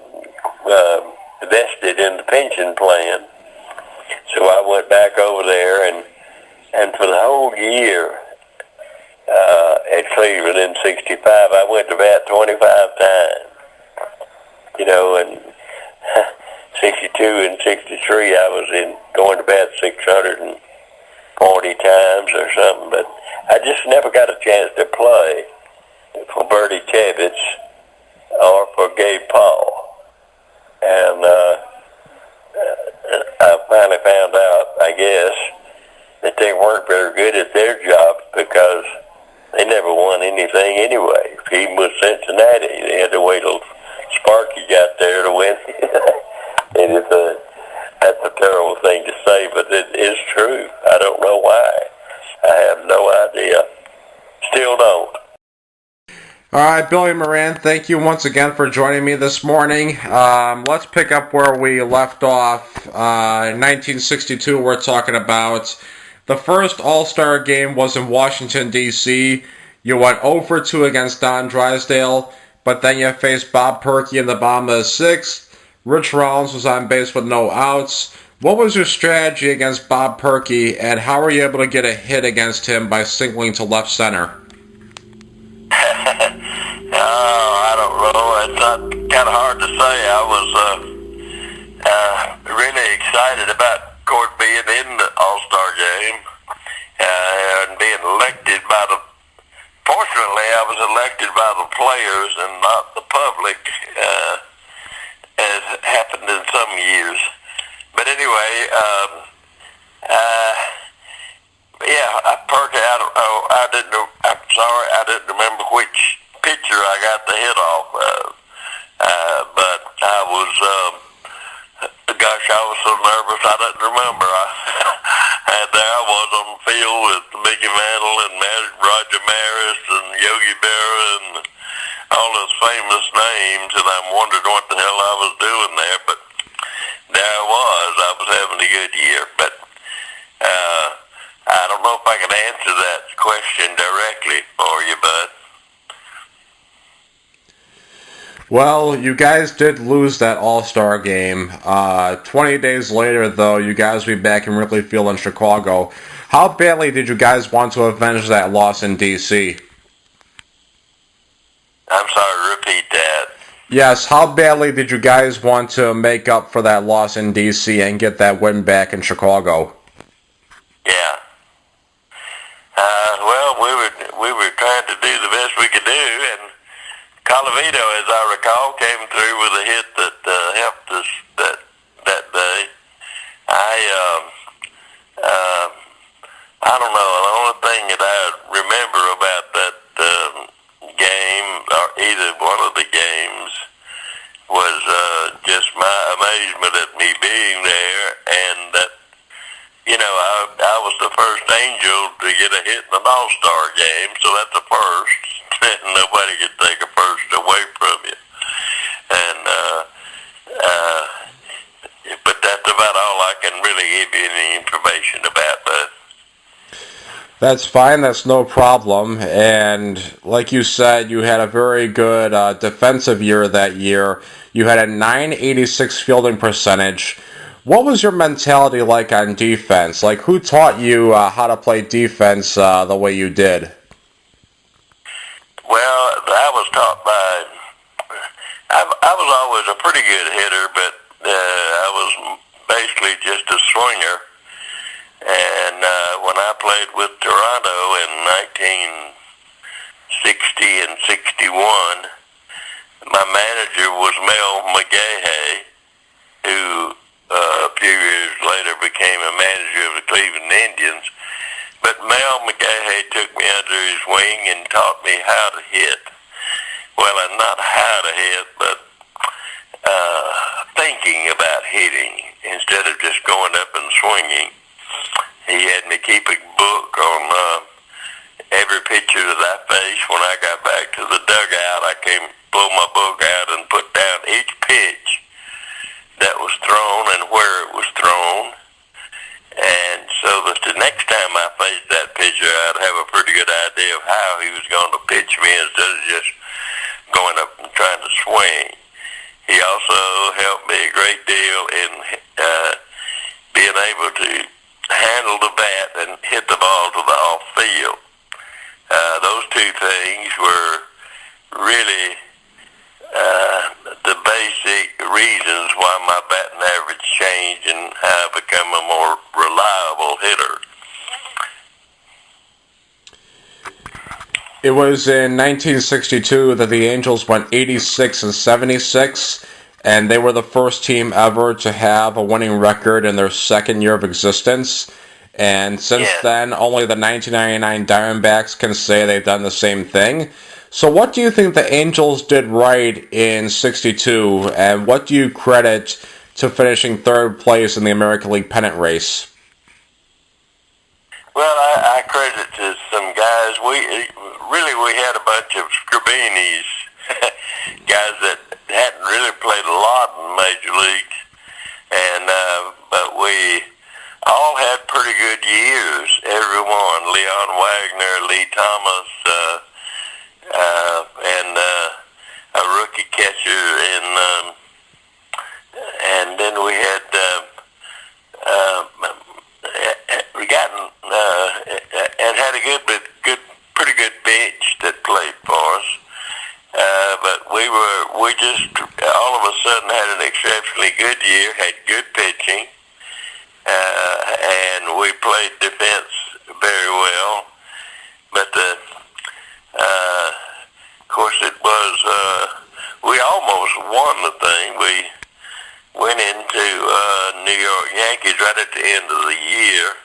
vested in the pension plan. So I went back over there, and for the whole year at Cleveland in 65, I went to bat 25 times. And 62 and 63, I was going to bat 640 times or something, but I just never got a chance to play for Bertie Tebbets or for Gabe Paul. And I finally found out, I guess, that they weren't very good at their jobs because they never won anything anyway. Even with Cincinnati, they had to wait till Sparky got there to win. And that's a terrible thing to say, but it is true. I don't know why. I have no idea. Still don't. All right, Billy Moran, thank you once again for joining me this morning. Let's pick up where we left off. In 1962, we're talking about The first All-Star game was in Washington, D.C. You went 0 for 2 against Don Drysdale, but then you faced Bob Perkey in the bottom of the sixth. Rich Rollins was on base with no outs. What was your strategy against Bob Perkey, and how were you able to get a hit against him by singling to left center? I don't know. It's not kind of hard to say. I was really excited about Court being in the All-Star game and being elected by the. Fortunately, I was elected by the players and not the public, as happened in some years. But anyway, Perky, I don't know. I'm sorry, I didn't remember which pitcher I got the hit off of. But I was, gosh, I was so nervous I didn't remember. And there I was on the field with Mickey Mantle and Roger Maris and Yogi Berra and all those famous names, and I wondered what the hell I was doing there. But there I was having a good year. But I don't know if I can answer that question directly for you, bud. Well, you guys did lose that All-Star game. 20 days later, though, you guys will be back in Wrigley Field in Chicago. How badly did you guys want to avenge that loss in D.C.? I'm sorry, repeat that. Yes, how badly did you guys want to make up for that loss in D.C. and get that win back in Chicago? Yeah. Well, we were trying to do the best we could do, and Colavito, as I recall, came through with a hit that helped us that day. I don't know. The only thing that I remember about that game, or either one of the games, was just my amazement at me being there, and that, you know, I was the first Angel to get a hit in an All-Star game, so that's a first. Nobody could take a first away from you. And but that's about all I can really give you any information about that. That's fine, that's no problem. And like you said, you had a very good defensive year that year. You had a .986 fielding percentage. What was your mentality like on defense? Like, who taught you how to play defense the way you did? Well, I was taught by. I was always a pretty good hitter, but I was basically just a swinger. And when I played with Toronto in 1960 and 61, my manager was Mel McGahey, who a few years later became a manager of the Cleveland Indians. But Mel McGahey took me under his wing and taught me how to hit. Well, and not how to hit, but thinking about hitting instead of just going up and swinging. He had me keep a book on every pitcher that I faced. When I got back to the dugout, I came, pull my book out and put down each pitch that was thrown and where it was thrown. And so that the next time I faced that pitcher, I'd have a pretty good idea of how he was going to pitch me instead of just going up and trying to swing. He also helped me a great deal in being able to handle the bat and hit the ball to the off field. Those two things were really the basic reasons why my batting average changed and how I become a more reliable hitter. It was in 1962 that the Angels went 86 and 76, and they were the first team ever to have a winning record in their second year of existence. And since then, only the 1999 Diamondbacks can say they've done the same thing. So what do you think the Angels did right in 62, and what do you credit to finishing third place in the American League pennant race? Well, I credit to some guys. We had a bunch of Scribinis, guys that hadn't really played a lot in Major Leagues, and but we all had pretty good years, everyone. Leon Wagner, Lee Thomas, and a rookie catcher, and then we had and had a pretty good bench that played for us. But we just all of a sudden had an exceptionally good year, had good pitching, and we played defense very well. But of course, it was we almost won the thing. We went into New York Yankees right at the end of the year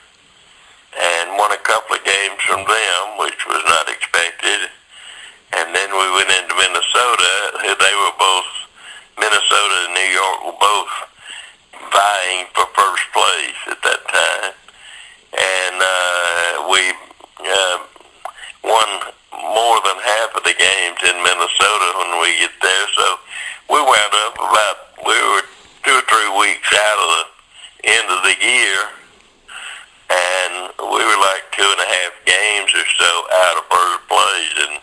and won a couple of games from them, which was not expected. And then we went into Minnesota. They were both, Minnesota and New York were both vying for first place at that time. And we won more than half of the games in Minnesota when we get there. So we wound up we were 2 or 3 weeks out of the end of the year, and we were like 2.5 games or so out of first place, and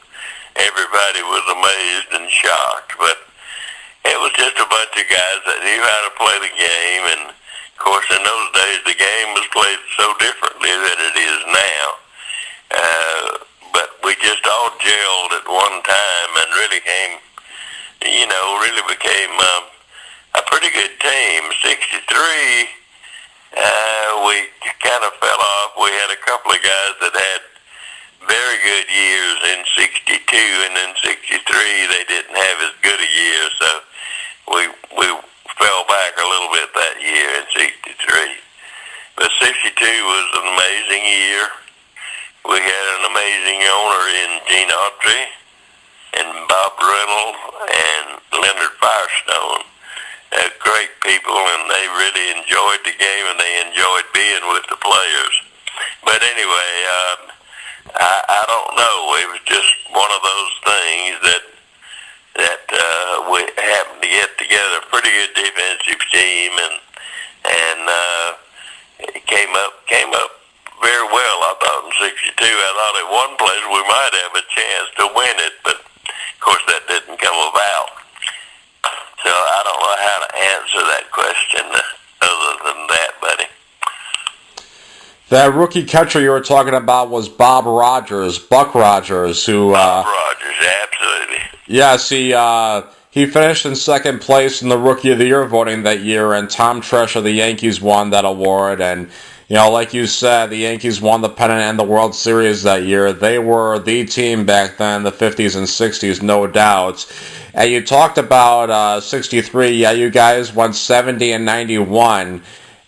everybody was amazed and shocked. But it was just a bunch of guys that knew how to play the game, and of course in those days the game was played so differently than it is now. But we just all gelled at one time and really became a pretty good team. 63, we kind of fell off. We had a couple of guys that had very good years in 62, and in 63 they didn't have as good a year, so we fell back a little bit that year in 63. But 62 was an amazing year. We had an amazing owner in Gene Autry and Bob Reynolds and Leonard Firestone. Great people, and they really enjoyed the game, and they enjoyed being with the players. But anyway, I don't know. It was just one of those things that we happened to get together a pretty good defensive team, and it came up very well. I thought in 62. I thought at one place we might have a chance to win it, but of course that didn't come about. So I don't know how to answer that question other than that, buddy. That rookie catcher you were talking about was Buck Rogers, Bob Rogers, absolutely. Yes, he finished in second place in the Rookie of the Year voting that year, and Tom Tresh of the Yankees won that award. And like you said, the Yankees won the pennant and the World Series that year. They were the team back then, the 50s and 60s, no doubt. And you talked about 63. Yeah, you guys won 70 and 91.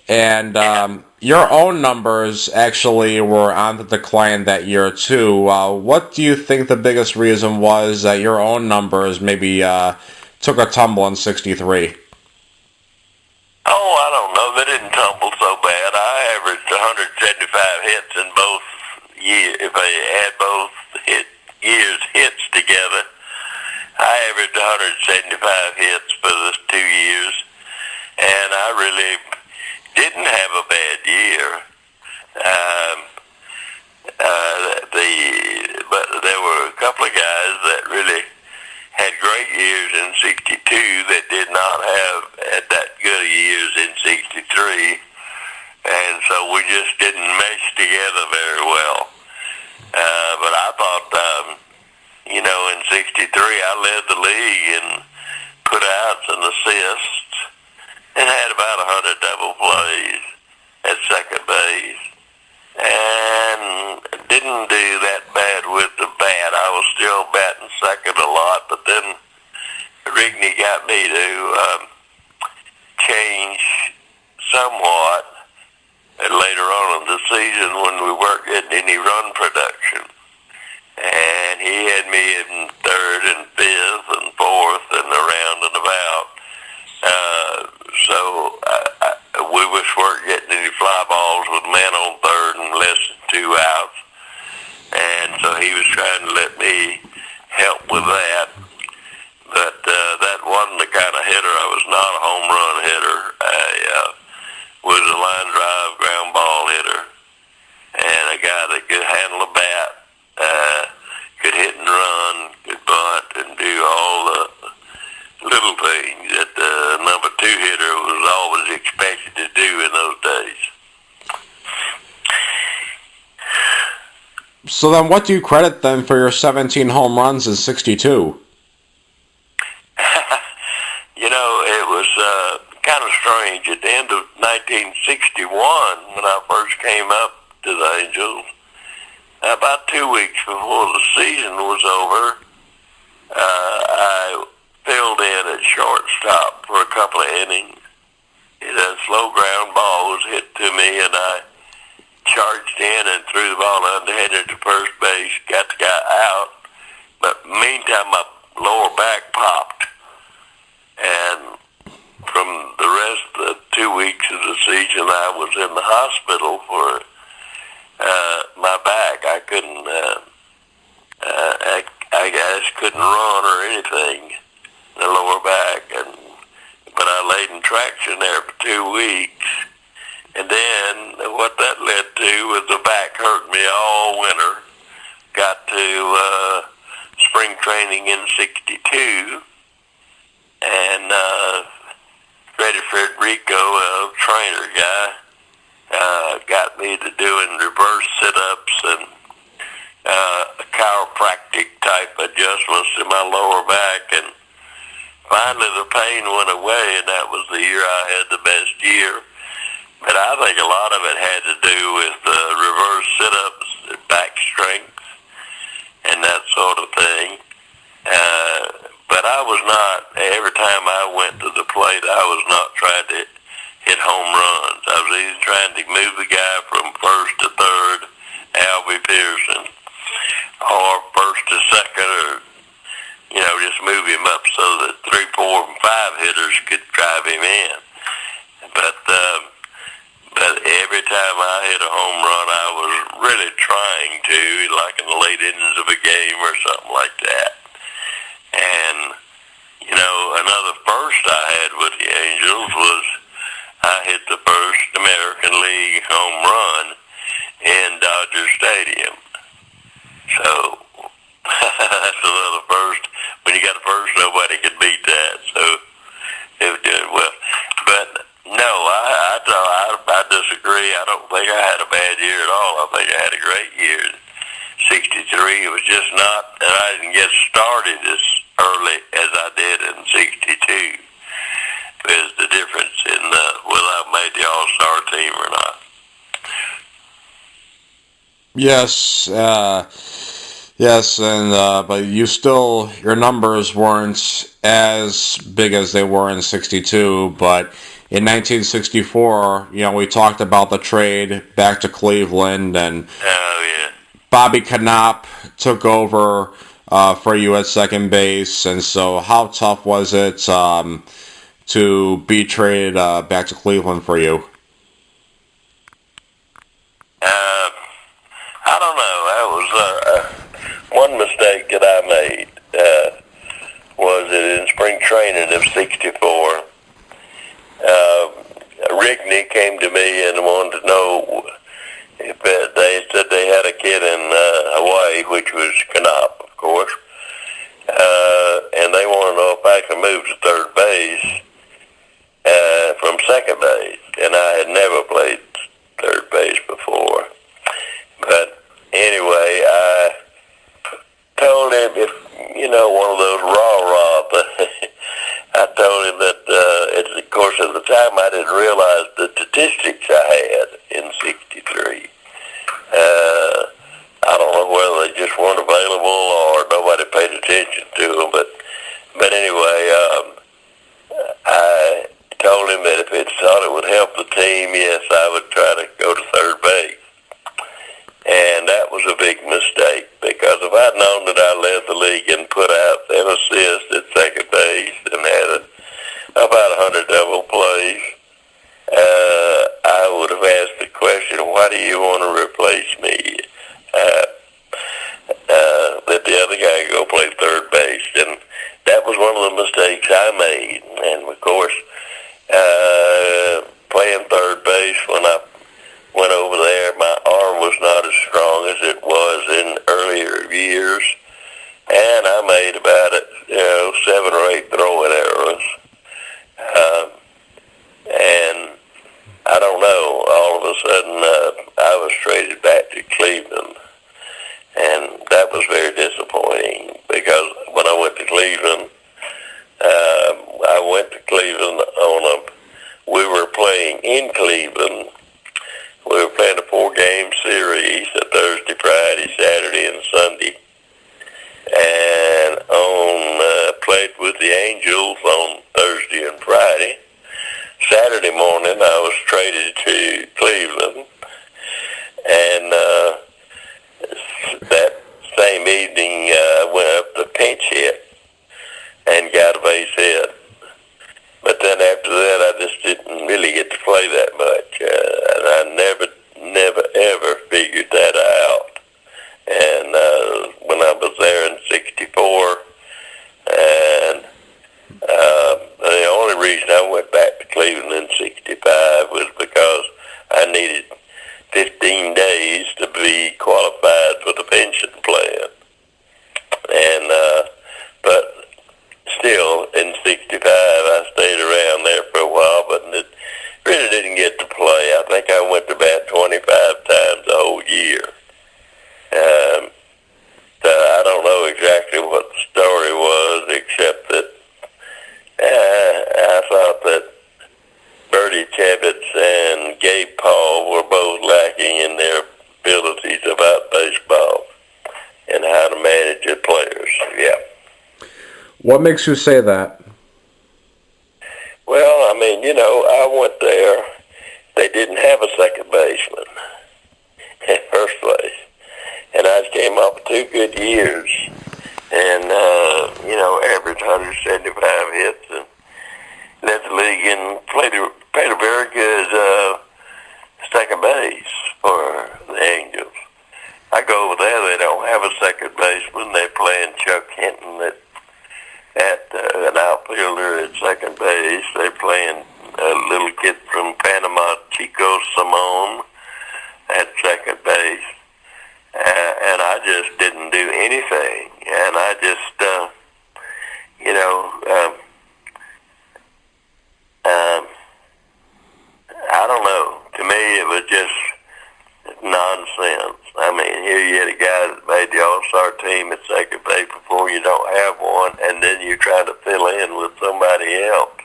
And your own numbers actually were on the decline that year, too. What do you think the biggest reason was that your own numbers maybe took a tumble in 63? Oh, I don't know. They didn't tumble so bad. I averaged 175 hits in both years. If I add both years' hits together, I averaged 175 hits for the 2 years, and I really didn't have a bad year. But there were a couple of guys that really had great years in 62 that did not have that good years in 63, and so we just didn't mesh together very well. But I thought, in 63 I led the league in put outs and assists and had about 100 double plays at second base, and didn't do that bad with the bat. I was still batting second a lot, but then Rigney got me to change somewhat later on in the season when we weren't getting any run production. And he had me in third and fifth and fourth and around and about. So we just weren't getting any fly balls with man on third and less than 2 outs. And so he was trying to let me help with that. But that wasn't the kind of hitter. I was not a home run hitter. I was a line drive, ground ball So then what do you credit then for your 17 home runs in 62? It was kind of strange. At the end of 1961, when I first came up to the Angels, about 2 weeks before the season was over, I filled in at shortstop for a couple of innings. A slow ground ball was hit to me, and I charged in and threw the ball underhanded to first base, got the guy out. But meantime, my lower back popped. And from the rest of the 2 weeks of the season, I was in the hospital for my back. I couldn't, I guess, couldn't run or anything in the lower back. But I laid in traction there for 2 weeks. And then what that led to was the back hurt me all winter. Got to spring training in 62. And Freddie Federico, a trainer guy, got me to doing reverse sit-ups and chiropractic type adjustments in my lower back. And finally the pain went away, and that was the year I had the best year. But I think a lot of it had to do with reverse sit-ups, back strength, and that sort of thing. But I was not, every time I went to the plate, I was not trying to hit home runs. I was either trying to move the guy from first to third, Albie Pearson, or first to second, or, just move him up so that 3, 4, and 5 hitters could drive him in. But every time I hit a home run, I was really trying to, like in the late innings of a game or something like that. And, another first I had with the Angels was I hit the first American League home run in Dodger Stadium. So, that's another first. When you got a first, nobody could beat that. So, it was doing well. But, no, I disagree. I don't think I had a bad year at all. I think I had a great year. 63, it was just not, and I didn't get started as early as I did in 62. Is the difference in whether I made the All-Star team or not. Yes, and but your numbers weren't as big as they were in 62, but in 1964, we talked about the trade back to Cleveland, and Bobby Knopp took over for you at second base, and so how tough was it to be traded back to Cleveland for you? I don't know. That was one mistake that I made. Was it in spring training of 64? Rickney came to me and wanted to know if they said they had a kid in Hawaii, which was Knopp, of course, and they wanted to know if I could move to third base from second base, and I had never played third base before. But anyway, I told him if, one of those rah-rah, I told him that, of course, at the time I didn't realize the statistics I had in 63. I don't know whether they just weren't available or nobody paid attention to them, but anyway, I told him that if it thought it would help the team, yes, I would try to go to third base. And that was a big mistake, because if I'd known that I led the league in put outs and assists at second base and had about 100 double plays, I would have asked the question, why do you want to replace me? Let the other guy go play third base. And that was one of the mistakes I made. And, of course, playing third base, when I went over there, my arm was not as strong as it was in earlier years. And I made about 7 or 8 throwing errors. And I don't know, all of a sudden I was traded back to Cleveland. because when I went to Cleveland, I went to Cleveland we were playing in Cleveland. We were playing a 4-game series, a Thursday, Friday, Saturday, and Sunday. And played with the Angels on Thursday and Friday. Saturday morning, I was traded to Cleveland. And that same evening, I went up to pinch hit and got a base hit. But then after that, I just didn't really get to play that much. And I never, ever figured that out. And when I was there in 64, and the only reason I went back to Cleveland in 65 was because I needed 15 days to be qualified for the pension plan. And but still, in 65, I stayed around there for a while, but really didn't get to play. I think I went to bat 25 times the whole year. I don't know exactly what the story was, except that I thought that Bertie Chabbets and Gabe Paul were both lacking in their abilities about baseball and how to manage their players. Yeah. What makes you say that? Well, I mean, I went there. They didn't have a second baseman in first place. And I came off 2 good years and, averaged 175 hits and led the league and played a very good second base for the Angels. I go over there, they don't have a second baseman. They're playing Chuck Hinton at an outfielder at second base. They're playing a little kid from Panama, Chico Simone, at second base. And I just didn't do anything. And I just, I don't know. To me, it was just nonsense. I mean, here you had a guy that made the All Star team at second base before you don't have one, and then you're trying to fill in with somebody else.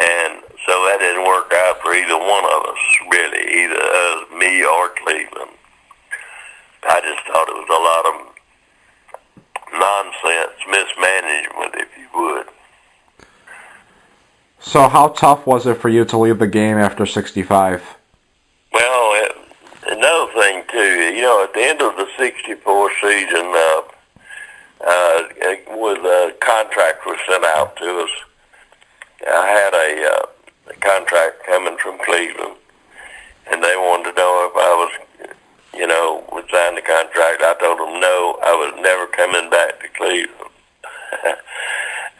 And so that didn't work out for either one of us, really, either me or Cleveland. I just thought it was a lot of nonsense, mismanagement, if you would. So how tough was it for you to leave the game after 65? Well, another thing, too, at the end of the 64 season, with a contract was sent out to us, I had a contract coming from Cleveland, and they wanted to know if I was would sign the contract. I told them no, I was never coming back to Cleveland.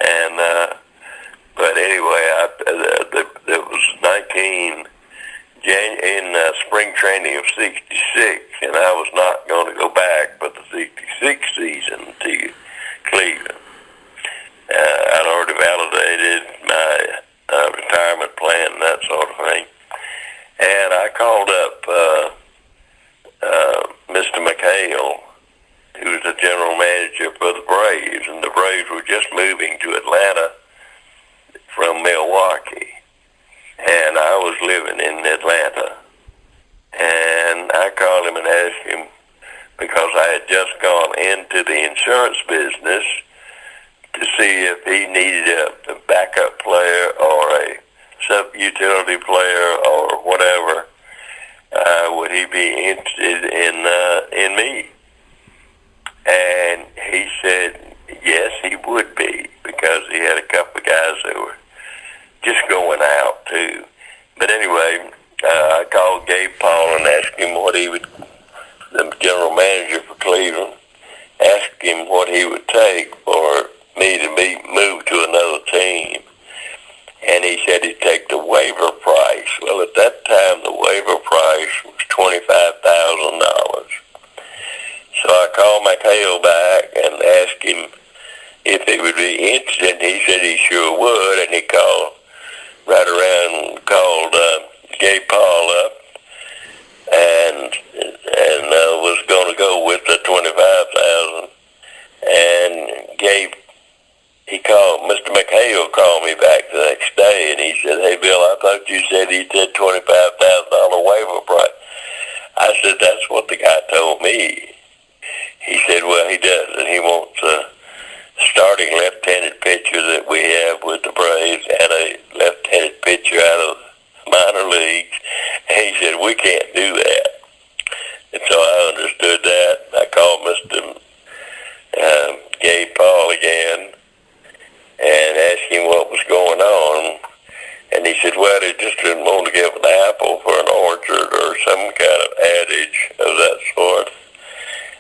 And but anyway, there was in spring training of '66, and I was not going to go back for the '66 season to Cleveland. I'd already validated my retirement plan and that sort of thing, and I called up Mr. McHale, who was the general manager for the Braves, and the Braves were just moving to Atlanta from Milwaukee, and I was living in Atlanta, and I called him and asked him, because I had just gone into the insurance business, to see if he needed a backup player or a sub-utility player or whatever. Would he be interested in me? And he said yes, he would be, because he had a couple of guys that were just going out too. But anyway, I called Gabe Paul and asked him what he would, the general manager for Cleveland, asked him what he would take for me to be moved to another team. And he said he'd take the waiver price. Well, at that time, the waiver price was $25,000. So I called McHale back and asked him if he would be interested. He said he sure would, and he called Gabe Paul up and was going to go with the $25,000. And and he called, Mr. McHale called me back the next day, and he said, "Hey, Bill, I thought you said he did $25,000 waiver price." I said, "That's what the guy told me." He said, "Well, he does, and he wants a starting left-handed pitcher that we have with the Braves and a left-handed pitcher out of minor leagues." And he said, "We can't do that." And so I understood that. I called Mr. Gabe Paul again and asked him what was going on. And he said, "Well, they just didn't want to give an apple for an orchard or some kind of adage of that sort."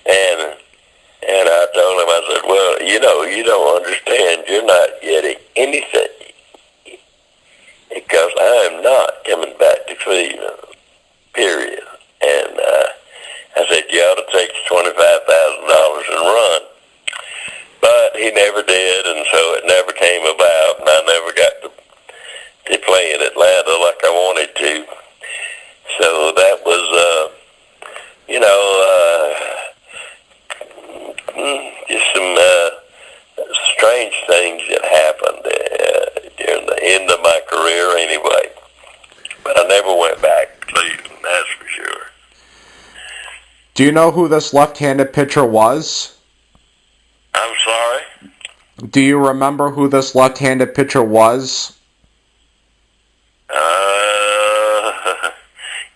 And I told him, I said, "Well, you don't understand. You're not getting anything because I am not coming back to Cleveland, period." And I said, "You ought to take $25,000 and run." But he never did, and so it never came about, and I never got to play in Atlanta like I wanted to. So that was, just some strange things that happened during the end of my career anyway. But I never went back to Cleveland, that's for sure. Do you know who this left-handed pitcher was? I'm sorry? Do you remember who this left-handed pitcher was?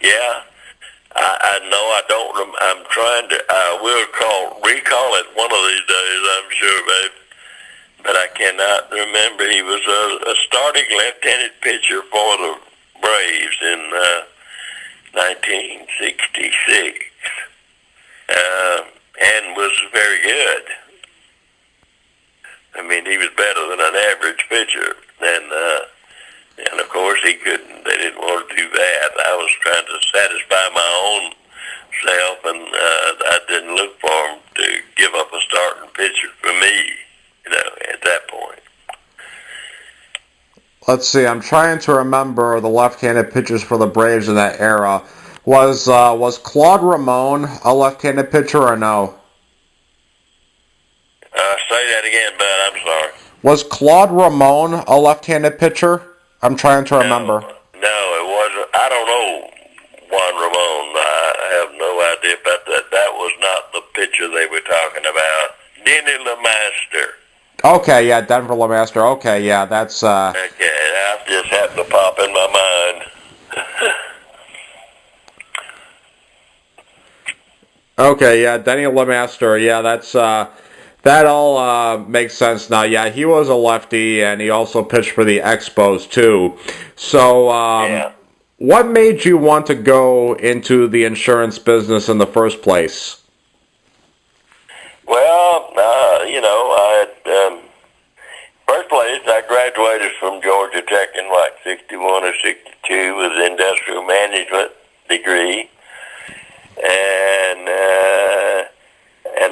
Yeah. I know I don't. I'm trying to. I will recall it one of these days, I'm sure, babe. But I cannot remember. He was a starting left-handed pitcher for the Braves in 1966, and was very good. I mean, he was better than an average pitcher, and of course he couldn't. They didn't want to do that. I was trying to satisfy my own self, and I didn't look for him to give up a starting pitcher for me, at that point. Let's see. I'm trying to remember the left-handed pitchers for the Braves in that era. Was Claude Ramon a left-handed pitcher or no? Say that again, bud. I'm sorry. Was Claude Ramon a left-handed pitcher? I'm trying to remember. No, it wasn't. I don't know Juan Ramon. I have no idea about that. That was not the pitcher they were talking about. Denny LeMaster. Okay, yeah, Denver LeMaster. Okay, yeah, that's... Okay, that just happened to pop in my mind. Okay, yeah, Denny LeMaster. Yeah, that's... that all makes sense now. Yeah, he was a lefty, and he also pitched for the Expos, too. So, Yeah. What made you want to go into the insurance business in the first place? Well, first place, I graduated from Georgia Tech in 61 or 62 with an industrial management degree. And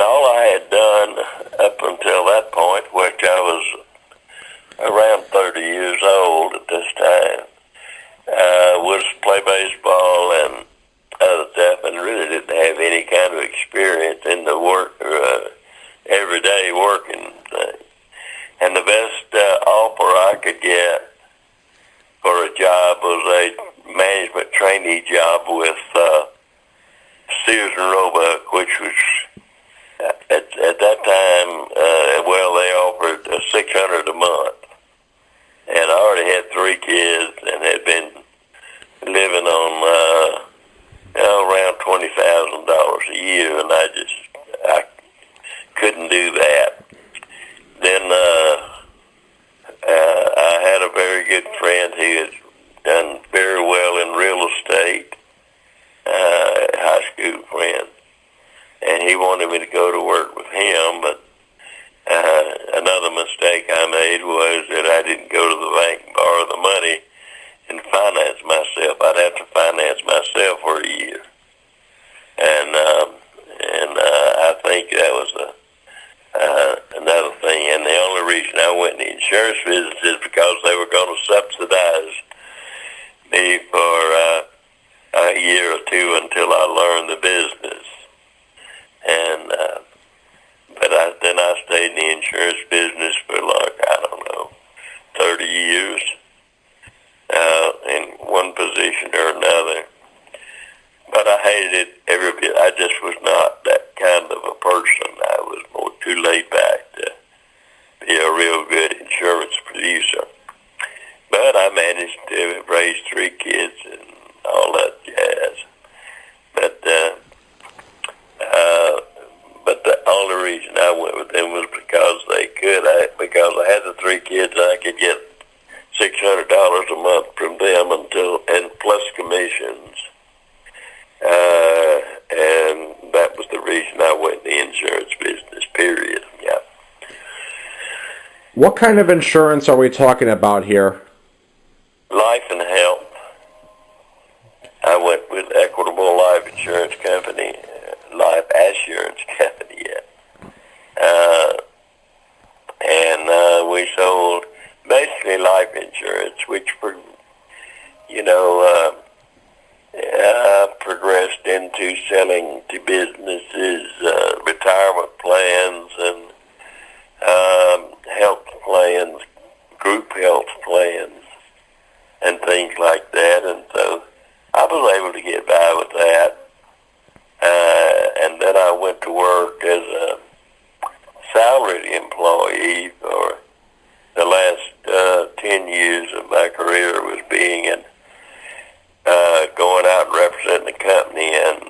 all I had done up until that point, which I was around 30 years old at this time, was play baseball and other stuff, and really didn't have any kind of experience in the work, everyday working thing. And the best offer I could get for a job was a management trainee job with Sears and Roebuck, which was at that time, they offered $600 a month, and I already had 3 kids and had been living on around $20,000 a year, and I couldn't do that. Then I had a very good friend who had done very well in real estate, high school friend, and he wanted me to go to work with him, but another mistake I made was that I didn't go to the bank and borrow the money and finance myself. I'd have to finance myself for a year, and I think that was another thing. And the only reason I went in the insurance business is because they were going to subsidize me for a year or two until I learned the business. And then I stayed in the insurance business for like, I don't know, 30 years in one position or another. But I hated it every bit. I just was not that kind of a person. I was more too laid back to be a real good insurance producer. But I managed to raise 3 kids and all that jazz. But the only reason I went with them was because because I had the 3 kids, I could get $600 a month from them and plus commissions. And that was the reason I went in the insurance business, period. Yeah. What kind of insurance are we talking about here? Life and health. I went with Equitable Life Insurance Company, Life Assurance Company, yeah. And we sold basically life insurance, which, progressed into selling to businesses, retirement plans and health plans, group health plans, and things like that. And so I was able to get by with that. And then I went to work as a salaried employee for the last 10 years of my career was being in going out and representing the company and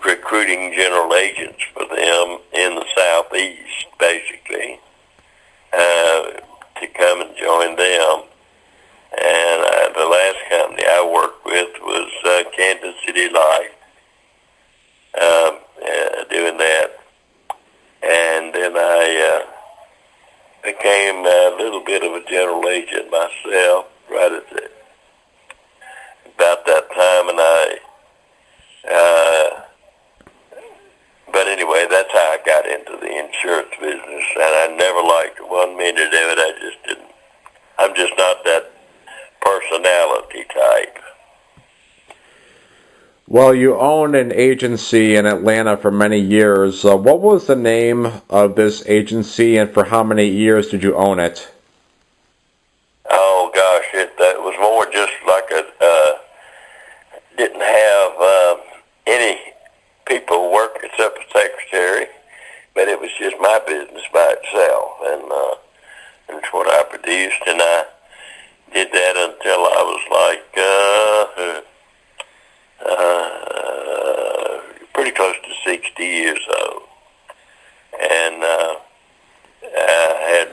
recruiting general agents for them in the Southeast, basically, to come and join them. And the last company I worked with was Kansas City Life, doing that. And then I became a little bit of a general agent myself right at about that time, and but anyway, that's how I got into the insurance business, and I never liked 1 minute of it. I just didn't. I'm just not that personality type. Well, you owned an agency in Atlanta for many years. What was the name of this agency, and for how many years did you own it? Oh gosh, that was more just like didn't have any people work except a secretary, but it was just my business by itself, and that's what I produced, and I did that until I was like pretty close to 60 years old, and I had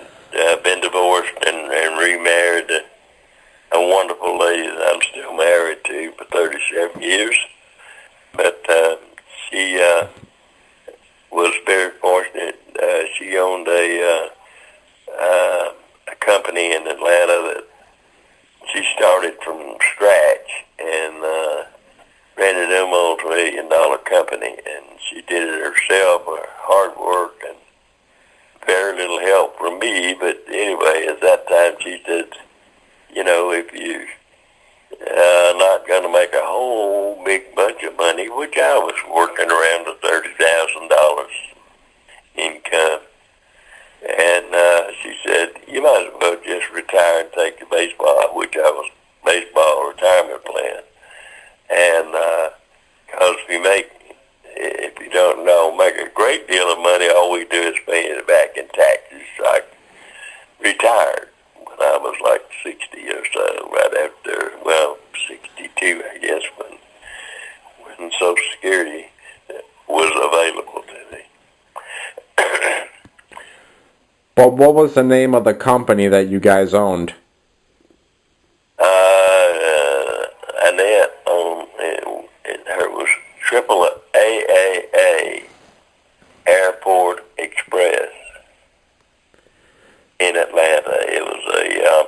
been divorced and remarried a wonderful lady that I'm still married to for 37 years. But she was very fortunate. She owned a company in Atlanta that she started from scratch and ran a multi-million-dollar company. And she did it herself, hard work, and very little help from me. But anyway, at that time she said, if you're not going to make a whole big bunch of money, which I was working around to $30,000 income, and she said, you might as well just retire and take the baseball, which I was baseball retirement plan. And because if you don't know, make a great deal of money, all we do is pay it back in taxes. So I retired when I was like 60 or so, right after, 62, I guess, when Social Security was available to me. But what was the name of the company that you guys owned? Annette it was AAA Airport Express in Atlanta. It was a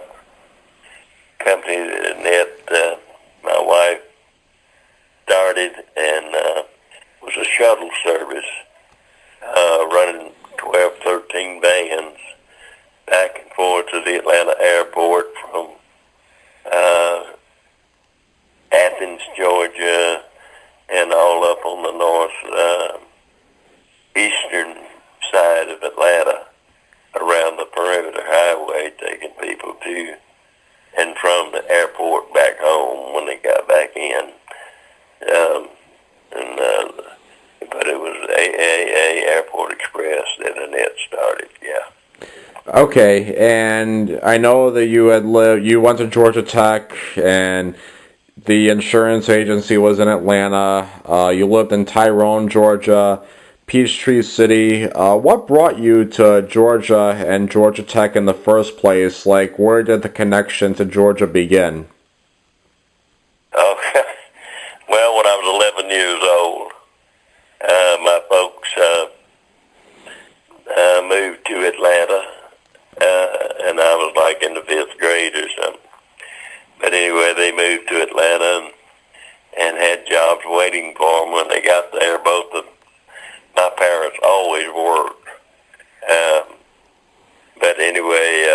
company that Annette, my wife, started, and was a shuttle service running 12, 13 vans back and forth to the Atlanta airport from Athens, Georgia, and all up on the north eastern side of Atlanta. to and from the airport back home when they got back in. But it was AAA Airport Express that Annette started, yeah. Okay, and I know that you went to Georgia Tech, and the insurance agency was in Atlanta. You lived in Tyrone, Georgia, Peachtree City. What brought you to Georgia and Georgia Tech in the first place? Like, where did the connection to Georgia begin? Oh, well, when I was 11 years old, my folks moved to Atlanta, and I was like in the 5th grade or something. But anyway, they moved to Atlanta and had jobs waiting for them when they got there. Both of my parents always worked. But anyway,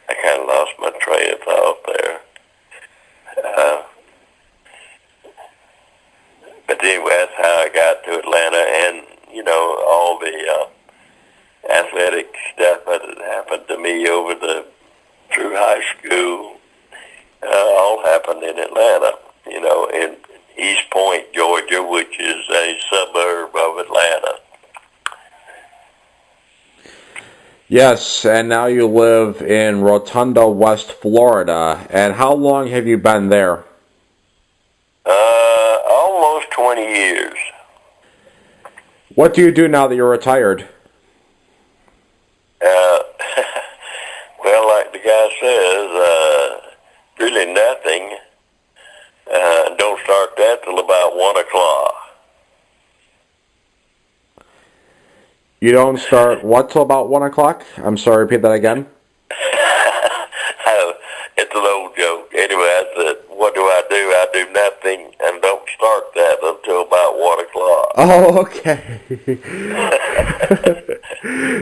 I kind of lost my train of thought there. But anyway, that's how I got to Atlanta, and, you know, all the athletic stuff that had happened to me through high school, all happened in Atlanta, you know, in East Point, Georgia, which is a suburb of Atlanta. Yes, and now you live in Rotunda, West Florida. And how long have you been there? Almost 20 years. What do you do now that you're retired? Well, like the guy says, really nothing. Don't start that till about 1 o'clock. You don't start what till about 1 o'clock? I'm sorry, repeat that again. It's an old joke. Anyway, I said, what do? I do nothing and don't start that until about 1 o'clock. Oh, okay.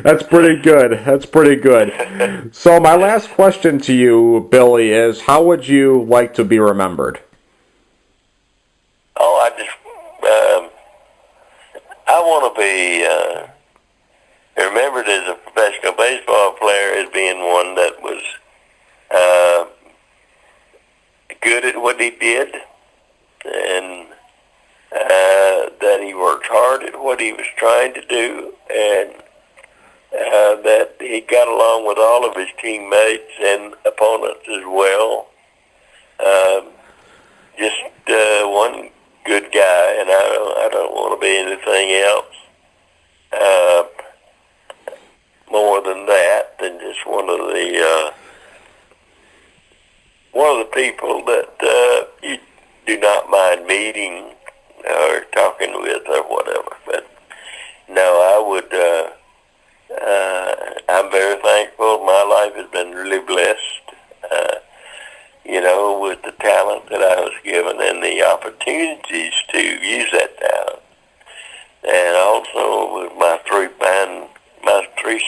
That's pretty good. That's pretty good. So my last question to you, Billy, is how would you like to be remembered? Oh, I want to be remembered as a professional baseball player as being one that was good at what he did, and that he worked hard at what he was trying to do, and that he got along with all of his teammates and opponents as well. Just one good guy, and I don't want to be anything else more than that, than just one of the people that you do not mind meeting or talking with or whatever. But no, I'm very thankful. My life has been really blessed, you know, with the talent that I was given and the opportunities to use that talent. And also with my three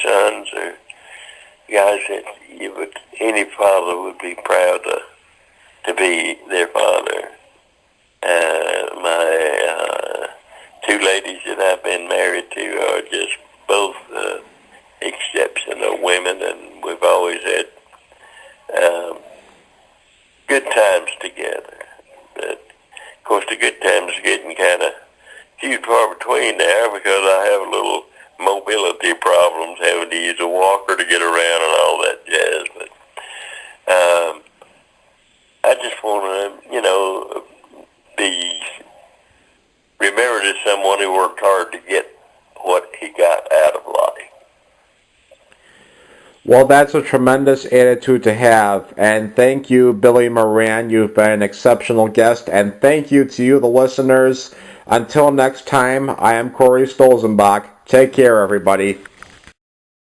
sons are guys that any father would be proud to be their father. My two ladies that I've been married to are just both exceptional women, and we've always had good times together. But of course, the good times are getting kind of few and far between now because I have a little mobility problems, having to use a walker to get around and all that jazz. But I just want to, you know, be remembered as someone who worked hard to get what he got out of life. Well, that's a tremendous attitude to have, and thank you, Billy Moran. You've been an exceptional guest, and thank you to you, the listeners. Until next time, I am Corey Stolzenbach. Take care, everybody.